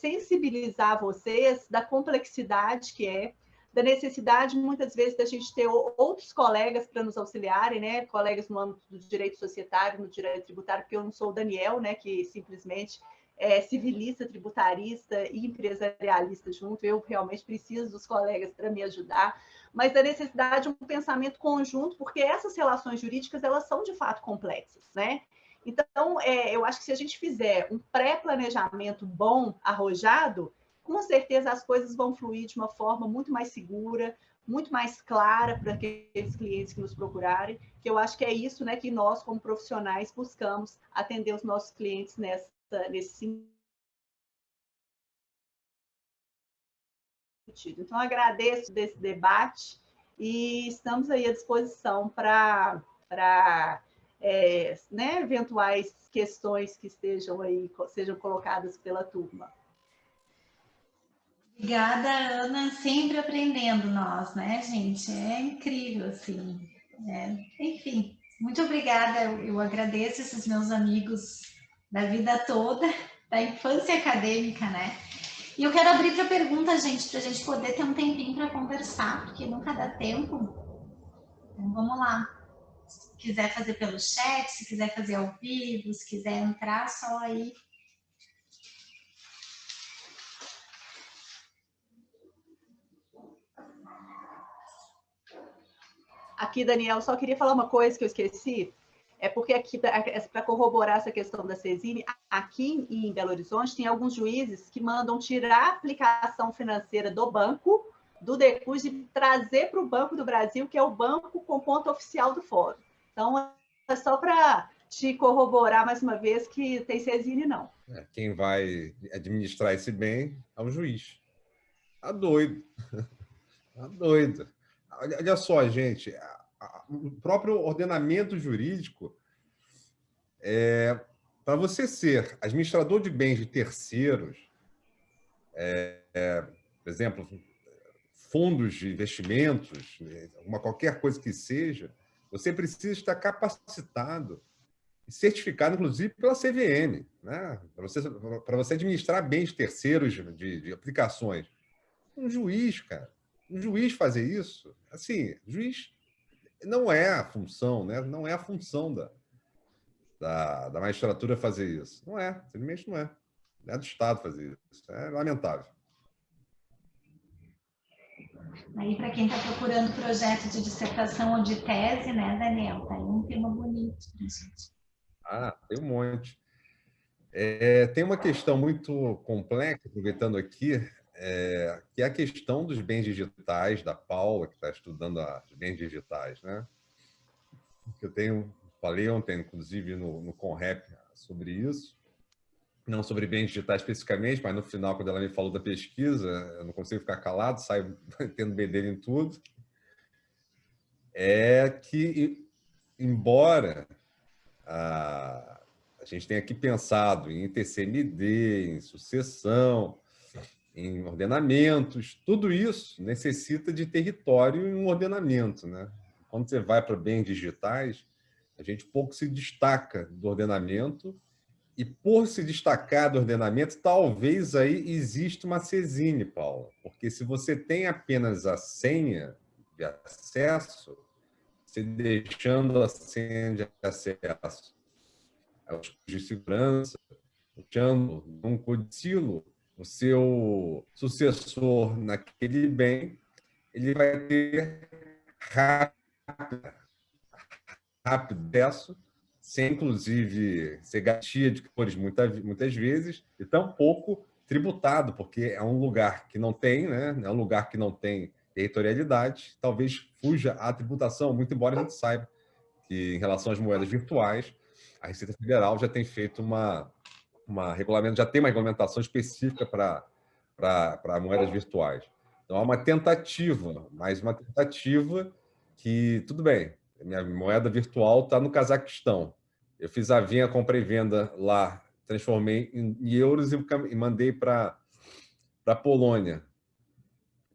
sensibilizar vocês da complexidade que é, da necessidade, muitas vezes, da gente ter outros colegas para nos auxiliarem, né? Colegas no âmbito do direito societário, no direito tributário, porque eu não sou o Daniel, né? Que simplesmente é civilista, tributarista e empresarialista junto. Eu realmente preciso dos colegas para me ajudar, mas da necessidade de um pensamento conjunto, porque essas relações jurídicas, elas são, de fato, complexas, né? Então, eu acho que se a gente fizer um pré-planejamento bom, arrojado, com certeza as coisas vão fluir de uma forma muito mais segura, muito mais clara para aqueles clientes que nos procurarem, que eu acho que é isso, né, que nós, como profissionais, buscamos atender os nossos clientes nesse sentido. Então, agradeço desse debate e estamos aí à disposição para né, eventuais questões que estejam aí, sejam colocadas pela turma. Obrigada, Ana, sempre aprendendo nós, né, gente? É incrível, assim. Enfim, muito obrigada, eu agradeço esses meus amigos da vida toda, da infância acadêmica, né? E eu quero abrir para pergunta, gente, para a gente poder ter um tempinho para conversar, porque nunca dá tempo. Então, vamos lá. Se quiser fazer pelo chat, se quiser fazer ao vivo, se quiser entrar, só aí. Aqui, Daniel, só queria falar uma coisa que eu esqueci. É porque aqui, para corroborar essa questão da CESINE, aqui em Belo Horizonte, tem alguns juízes que mandam tirar a aplicação financeira do banco, do Decus, e trazer para o Banco do Brasil, que é o banco com ponto oficial do fórum. Então, é só para te corroborar mais uma vez que tem CESINE, não. Quem vai administrar esse bem é o juiz. Tá doido. Tá doido. Olha só, gente, o próprio ordenamento jurídico, para você ser administrador de bens de terceiros, por exemplo, fundos de investimentos, qualquer coisa que seja, você precisa estar capacitado e certificado, inclusive, pela CVM, né? Para você administrar bens de terceiros de aplicações. Um juiz, cara, um juiz fazer isso, assim, juiz não é a função, né? Não é a função da magistratura fazer isso. Não é, simplesmente não é. Não é do Estado fazer isso. É lamentável. Aí, para quem está procurando projeto de dissertação ou de tese, né, Daniel? Tá aí um tema bonito para gente. Tem um monte. Tem uma questão muito complexa, aproveitando aqui, que é a questão dos bens digitais, da Paula, que está estudando os bens digitais, né? Que falei ontem, inclusive, no Conrep sobre isso. Não sobre bens digitais especificamente, mas no final, quando ela me falou da pesquisa, eu não consigo ficar calado, saio tendo bedelho em tudo. É que, embora a gente tenha aqui pensado em TCMD, em sucessão, em ordenamentos, tudo isso necessita de território e um ordenamento, né? Quando você vai para bens digitais, a gente pouco se destaca do ordenamento, e por se destacar do ordenamento, talvez aí exista uma cesine, Paula, porque se você tem apenas a senha de acesso, você deixando a senha de acesso aos de segurança, deixando um codicilo, o seu sucessor naquele bem, ele vai ter rápido acesso, sem, inclusive, ser garantia de cores muitas vezes, e tampouco tributado, porque é um lugar que não tem, né? É um lugar que não tem territorialidade, talvez fuja à tributação, muito embora a gente saiba que, em relação às moedas virtuais, a Receita Federal já tem feito já tem uma regulamentação específica para moedas virtuais. Então, há uma tentativa, mais uma tentativa que, tudo bem, minha moeda virtual está no Cazaquistão. Eu fiz a compra e venda lá, transformei em euros e mandei para a Polônia.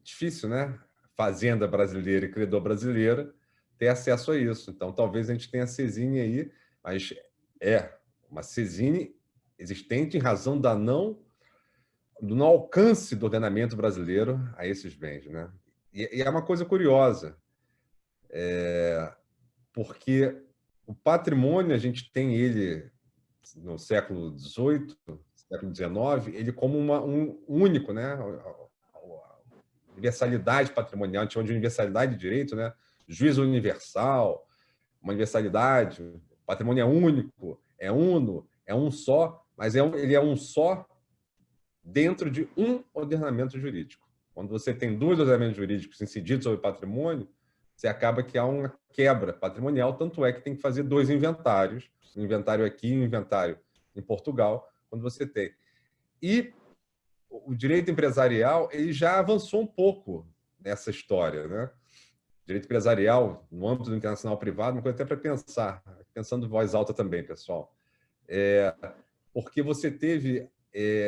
Difícil, né? Fazenda brasileira e credor brasileira ter acesso a isso. Então, talvez a gente tenha a cesine aí, mas é uma cesine existente em razão do não alcance do ordenamento brasileiro a esses bens, né? E é uma coisa curiosa, porque o patrimônio, a gente tem ele no século XVIII, século XIX, ele como um único, né? Universalidade patrimonial, a gente chama de universalidade de direito, né? Juízo universal, uma universalidade, o patrimônio é único, é uno, é um só, mas ele é um só dentro de um ordenamento jurídico. Quando você tem dois ordenamentos jurídicos incididos sobre patrimônio, você acaba que há uma quebra patrimonial, tanto é que tem que fazer dois inventários, um inventário aqui e um inventário em Portugal, quando você tem. E o direito empresarial ele já avançou um pouco nessa história, né? Direito empresarial, no âmbito do internacional privado, uma coisa até para pensar, pensando em voz alta também, pessoal. Porque você teve,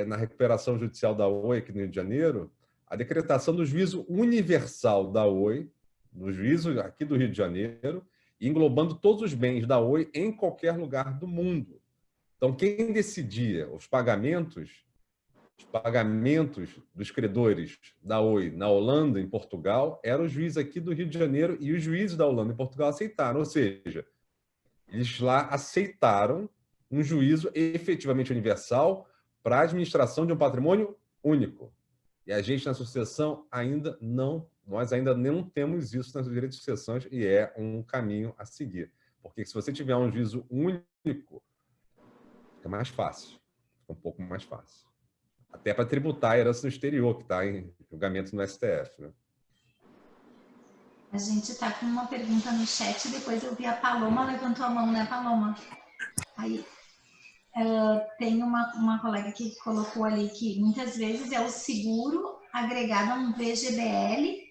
na recuperação judicial da OI aqui no Rio de Janeiro, a decretação do juízo universal da OI, no juízo aqui do Rio de Janeiro, englobando todos os bens da OI em qualquer lugar do mundo. Então, quem decidia os pagamentos dos credores da OI na Holanda, em Portugal, era o juiz aqui do Rio de Janeiro, e os juízes da Holanda e Portugal aceitaram, ou seja, eles lá aceitaram um juízo efetivamente universal para a administração de um patrimônio único. E a gente, na sucessão, nós ainda não temos isso nas direitos de sucessões, e é um caminho a seguir. Porque se você tiver um juízo único, fica mais fácil, fica um pouco mais fácil. Até para tributar a herança no exterior, que está em julgamento no STF, né? A gente está com uma pergunta no chat, depois eu vi a Paloma levantou a mão, né, Paloma? Aí, tem uma colega que colocou ali que muitas vezes é o seguro agregado a um VGBL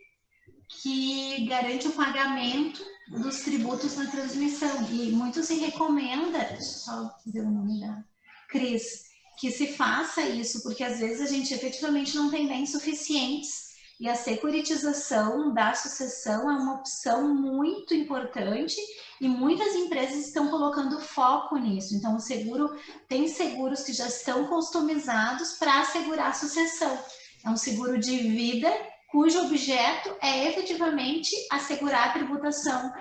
que garante o pagamento dos tributos na transmissão. E muito se recomenda, deixa eu só ver o nome da Cris, que se faça isso, porque às vezes a gente efetivamente não tem bens suficientes. E a securitização da sucessão é uma opção muito importante e muitas empresas estão colocando foco nisso. Então, o seguro, tem seguros que já estão customizados para assegurar a sucessão. É um seguro de vida cujo objeto é efetivamente assegurar a tributação.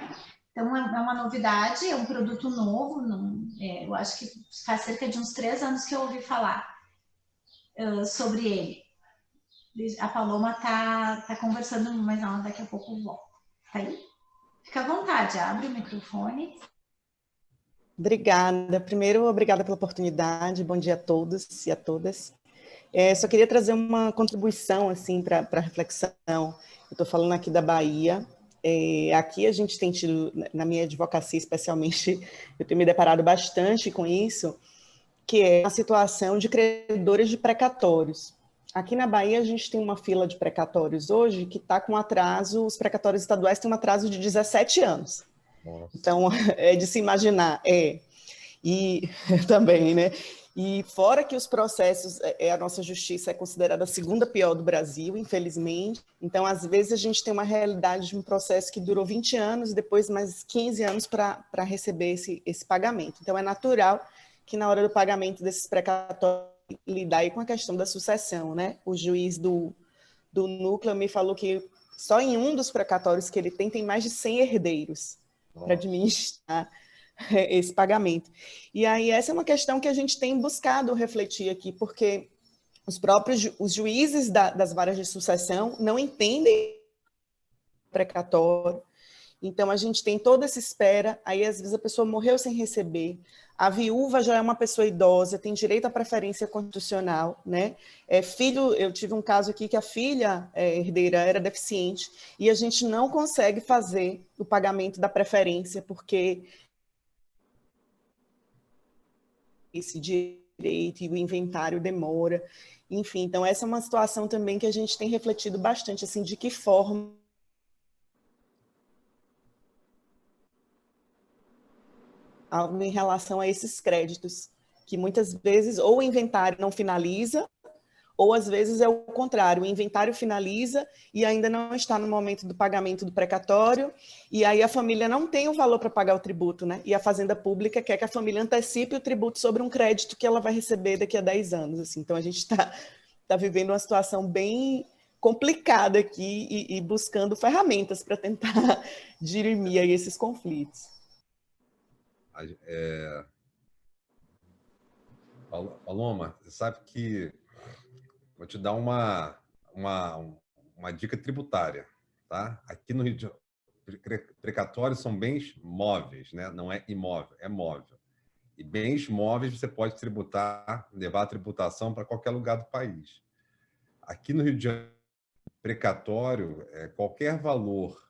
Então, é uma novidade, é um produto novo, eu acho que faz cerca de uns 3 anos que eu ouvi falar sobre ele. A Paloma tá conversando, mas ela daqui a pouco volta. Tá aí? Fica à vontade, abre o microfone. Obrigada. Primeiro, obrigada pela oportunidade. Bom dia a todos e a todas. Só queria trazer uma contribuição assim, para a reflexão. Eu estou falando aqui da Bahia. Aqui a gente tem tido, na minha advocacia especialmente, eu tenho me deparado bastante com isso, que é a situação de credores de precatórios. Aqui na Bahia a gente tem uma fila de precatórios hoje que está com atraso, os precatórios estaduais têm um atraso de 17 anos. Nossa. Então, é de se imaginar, e também, né? E fora que os processos, a nossa justiça é considerada a segunda pior do Brasil, infelizmente. Então, às vezes, a gente tem uma realidade de um processo que durou 20 anos e depois mais 15 anos para receber esse pagamento. Então, é natural que na hora do pagamento desses precatórios, lidar aí com a questão da sucessão, né? O juiz do núcleo me falou que só em um dos precatórios que ele tem mais de 100 herdeiros para administrar esse pagamento. E aí essa é uma questão que a gente tem buscado refletir aqui, porque os juízes das varas de sucessão não entendem o precatório. Então, a gente tem toda essa espera, aí às vezes a pessoa morreu sem receber, a viúva já é uma pessoa idosa, tem direito à preferência constitucional, né? Eu tive um caso aqui que a filha herdeira era deficiente e a gente não consegue fazer o pagamento da preferência porque esse direito e o inventário demora, enfim. Então, essa é uma situação também que a gente tem refletido bastante, assim, de que forma algo em relação a esses créditos, que muitas vezes ou o inventário não finaliza, ou às vezes é o contrário, o inventário finaliza e ainda não está no momento do pagamento do precatório, e aí a família não tem o valor para pagar o tributo, né? E a Fazenda Pública quer que a família antecipe o tributo sobre um crédito que ela vai receber daqui a 10 anos. Assim. Então a gente está vivendo uma situação bem complicada aqui e buscando ferramentas para tentar dirimir aí esses conflitos. Paloma, você sabe que vou te dar uma dica tributária, tá? Aqui no Rio de Janeiro, precatórios são bens móveis, né? Não é imóvel, é móvel. E bens móveis você pode tributar, levar a tributação para qualquer lugar do país. Aqui no Rio de Janeiro, precatório é qualquer valor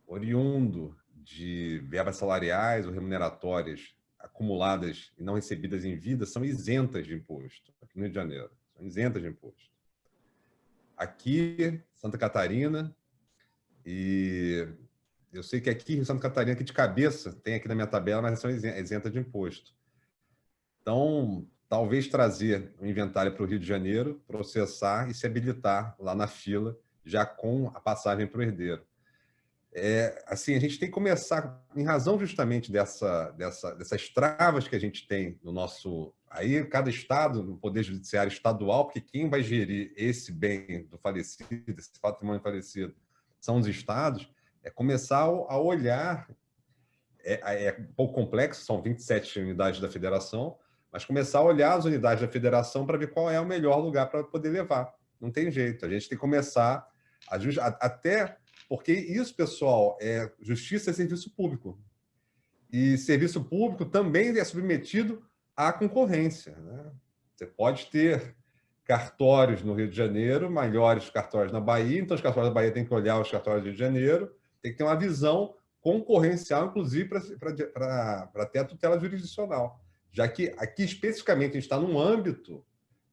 oriundo de verbas salariais ou remuneratórias acumuladas e não recebidas em vida são isentas de imposto, aqui no Rio de Janeiro. São isentas de imposto. Aqui, Santa Catarina, e eu sei que aqui em Santa Catarina, aqui de cabeça, tem aqui na minha tabela, mas são isentas de imposto. Então, talvez trazer o inventário para o Rio de Janeiro, processar e se habilitar lá na fila, já com a passagem para o herdeiro. Assim, a gente tem que começar, em razão justamente dessas travas que a gente tem no nosso... Aí, cada estado, no Poder Judiciário estadual, porque quem vai gerir esse bem do falecido, esse patrimônio falecido, são os estados, começar a olhar... É um pouco complexo, são 27 unidades da federação, mas começar a olhar as unidades da federação para ver qual é o melhor lugar para poder levar. Não tem jeito, a gente tem que começar até... Porque isso, pessoal, justiça é serviço público. E serviço público também é submetido à concorrência. Né? Você pode ter cartórios no Rio de Janeiro, melhores cartórios na Bahia, então os cartórios da Bahia têm que olhar os cartórios do Rio de Janeiro, tem que ter uma visão concorrencial, inclusive, para ter a tutela jurisdicional. Já que aqui, especificamente, a gente está num âmbito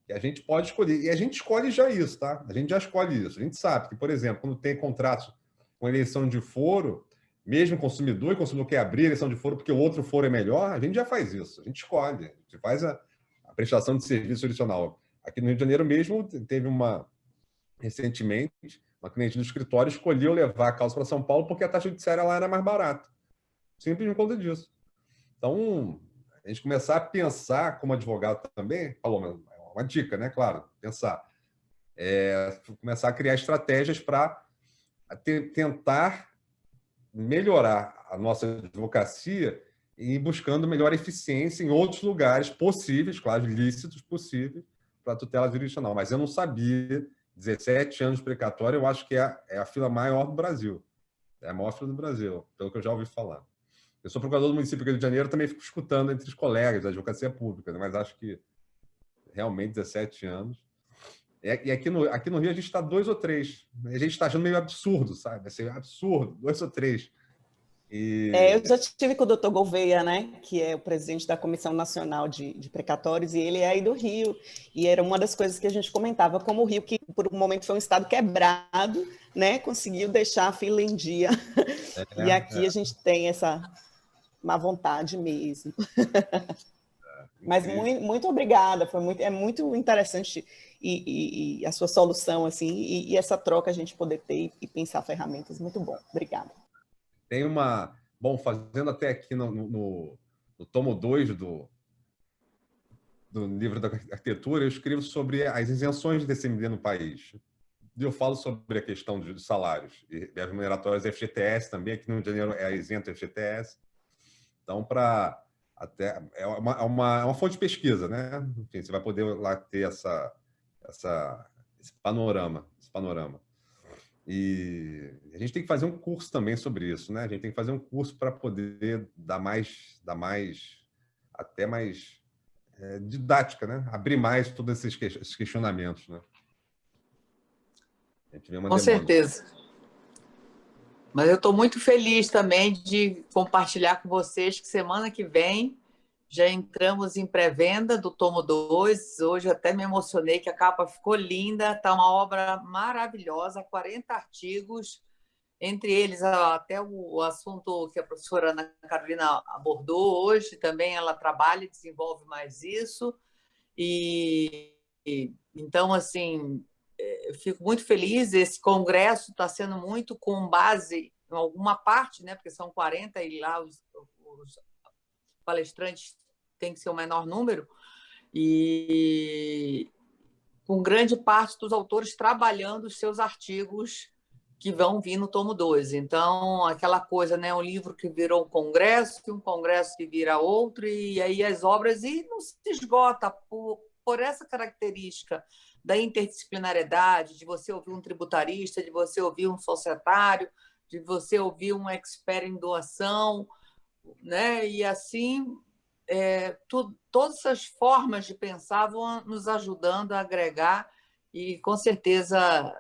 que a gente pode escolher. E a gente escolhe já isso, tá? A gente já escolhe isso. A gente sabe que, por exemplo, quando tem contratos com eleição de foro, mesmo o consumidor quer abrir a eleição de foro porque o outro foro é melhor, a gente já faz isso. A gente escolhe. A gente faz a prestação de serviço jurisdicional. Aqui no Rio de Janeiro mesmo, teve recentemente, uma cliente do escritório escolheu levar a causa para São Paulo porque a taxa judiciária lá era mais barata. Simples por conta disso. Então, a gente começar a pensar como advogado também, falou, uma dica, né? Claro, pensar. Começar a criar estratégias para tentar melhorar a nossa advocacia e buscando melhor eficiência em outros lugares possíveis, claro, lícitos possíveis, para a tutela jurisdicional. Mas eu não sabia, 17 anos de precatório, eu acho que é a fila maior do Brasil. É a maior fila do Brasil, pelo que eu já ouvi falar. Eu sou procurador do município do Rio de Janeiro, também fico escutando entre os colegas da advocacia pública, né? Mas acho que realmente 17 anos. E aqui no Rio a gente está 2 ou 3. A gente está achando meio absurdo, sabe? Assim, absurdo, 2 ou 3. Eu já estive com o doutor Gouveia, né, que é o presidente da Comissão Nacional de Precatórios, e ele é aí do Rio. E era uma das coisas que a gente comentava, como o Rio, que por um momento foi um estado quebrado, né, conseguiu deixar a fila em dia. E aqui a gente tem essa má vontade mesmo. Mas muito obrigada, é muito interessante e a sua solução, assim, e essa troca a gente poder ter e pensar ferramentas. Muito bom, obrigada. Tem uma... Bom, fazendo até aqui no tomo 2 do livro da arquitetura, eu escrevo sobre as isenções de DCMD no país. E eu falo sobre a questão dos salários e as remuneratórias FGTS também. Aqui no Rio de Janeiro é isento FGTS. Então, é uma fonte de pesquisa, né? Enfim, você vai poder lá ter esse panorama. E a gente tem que fazer um curso também sobre isso, né? A gente tem que fazer um curso para poder dar mais didática, né? Abrir mais todos esses questionamentos, né? A gente vê uma Com demanda. certeza. Mas eu estou muito feliz também de compartilhar com vocês que semana que vem já entramos em pré-venda do tomo 2. Hoje eu até me emocionei que a capa ficou linda, está uma obra maravilhosa, 40 artigos, entre eles até o assunto que a professora Ana Carolina abordou hoje, também ela trabalha e desenvolve mais isso. Então, assim, eu fico muito feliz. Esse congresso está sendo muito com base em alguma parte, né? Porque são 40 e lá os palestrantes têm que ser o menor número, e com grande parte dos autores trabalhando os seus artigos que vão vir no tomo 2. Então, aquela coisa, né? Um livro que virou um congresso que vira outro, e aí as obras e não se esgota por essa característica da interdisciplinariedade, de você ouvir um tributarista, de você ouvir um societário, de você ouvir um expert em doação, né? E assim, todas essas formas de pensar vão nos ajudando a agregar, e com certeza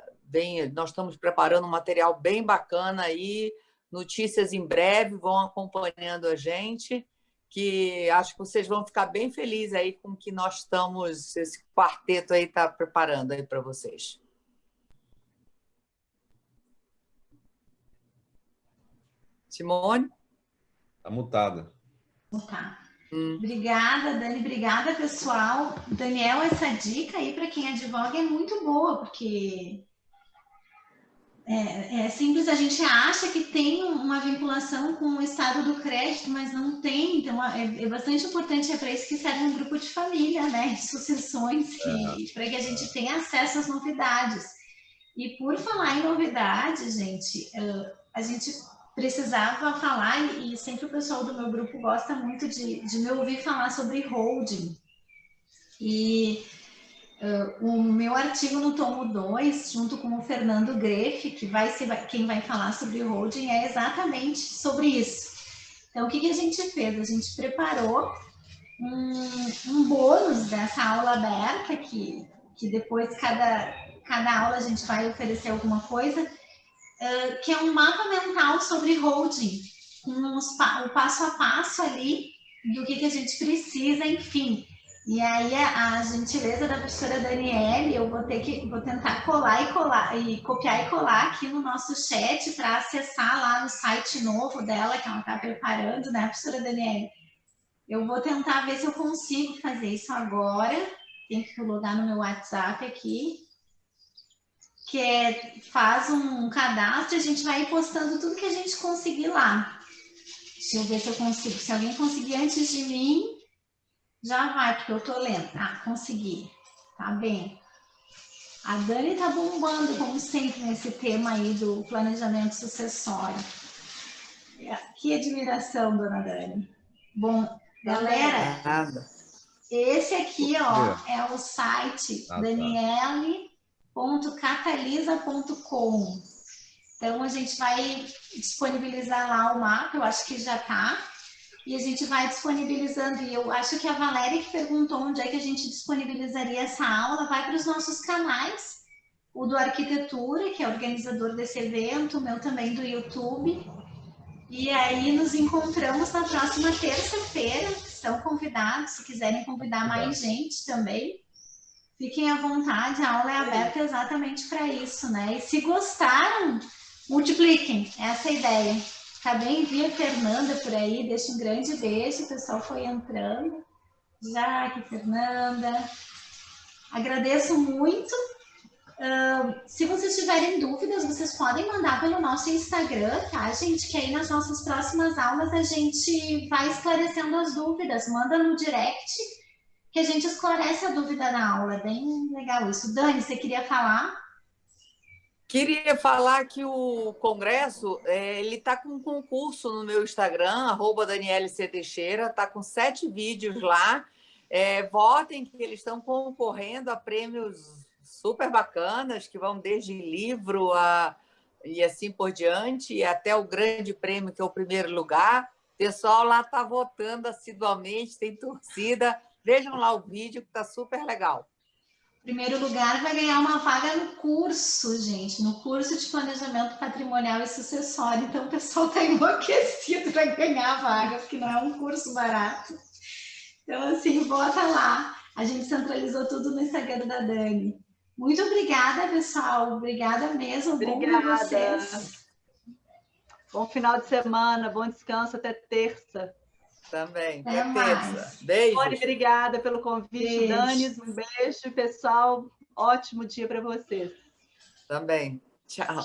nós estamos preparando um material bem bacana aí, notícias em breve, vão acompanhando a gente, que acho que vocês vão ficar bem felizes aí com o que nós estamos, esse quarteto aí está preparando aí para vocês. Simone? Está mutada. Tá. Obrigada, Dani. Obrigada, pessoal. Daniel, essa dica aí para quem advoga é muito boa, porque é simples, a gente acha que tem uma vinculação com o estado do crédito, mas não tem. Então, é bastante importante, é para isso que serve um grupo de família, né? De sucessões, para que a gente tenha acesso às novidades. E por falar em novidades, gente, a gente precisava falar, e sempre o pessoal do meu grupo gosta muito de me ouvir falar sobre holding. E o meu artigo no tomo 2, junto com o Fernando Greff, que quem vai falar sobre holding, é exatamente sobre isso. Então, o que a gente fez? A gente preparou um bônus dessa aula aberta, que depois cada aula a gente vai oferecer alguma coisa, que é um mapa mental sobre holding, com o passo a passo ali do que a gente precisa, enfim. E aí a gentileza da professora Daniele, eu vou tentar copiar e colar aqui no nosso chat para acessar lá no site novo dela, que ela está preparando, né, professora Daniele? Eu vou tentar ver se eu consigo fazer isso agora. Tem que logar no meu WhatsApp aqui. Faz um cadastro e a gente vai postando tudo que a gente conseguir lá. Deixa eu ver se eu consigo. Se alguém conseguir antes de mim, já vai, porque eu tô lendo. Consegui. Tá bem. A Dani tá bombando, como sempre, nesse tema aí do planejamento sucessório. Que admiração, dona Dani. Bom, galera, esse aqui, ó, é o site daniele.catalisa.com. Então, a gente vai disponibilizar lá o mapa, eu acho que já tá. e a gente vai disponibilizando. E eu acho que a Valéria que perguntou onde é que a gente disponibilizaria essa aula, vai para os nossos canais, o do Arquitetura, que é organizador desse evento, o meu também do YouTube. E aí nos encontramos na próxima terça-feira, estão convidados, se quiserem convidar mais gente também. Fiquem à vontade, a aula é aberta exatamente para isso, né? E se gostaram, multipliquem, essa é a ideia. Também vi a Fernanda por aí, deixa um grande beijo, o pessoal foi entrando. Jaque, Fernanda, agradeço muito. Se vocês tiverem dúvidas, vocês podem mandar pelo nosso Instagram, tá, gente? Que aí nas nossas próximas aulas a gente vai esclarecendo as dúvidas. Manda no direct, que a gente esclarece a dúvida na aula. É bem legal isso. Dani, você queria falar? Queria falar que o congresso ele está com um concurso no meu Instagram, @DanieleCTeixeira, está com 7 vídeos lá. Votem, que eles estão concorrendo a prêmios super bacanas, que vão desde livro e assim por diante, e até o grande prêmio, que é o primeiro lugar. O pessoal lá está votando assiduamente, tem torcida. Vejam lá o vídeo, que está super legal. Primeiro lugar vai ganhar uma vaga no curso, gente, no curso de planejamento patrimonial e sucessório. Então, o pessoal está enlouquecido para ganhar a vaga, porque não é um curso barato. Então, assim, bota lá. A gente centralizou tudo no Instagram da Dani. Muito obrigada, pessoal. Obrigada mesmo. Obrigada. Bom ver vocês. Bom final de semana, bom descanso até terça. Também, até terça. Beijo. Obrigada pelo convite, Beijo. Dani. Um beijo, pessoal. Ótimo dia para vocês. Também. Tchau.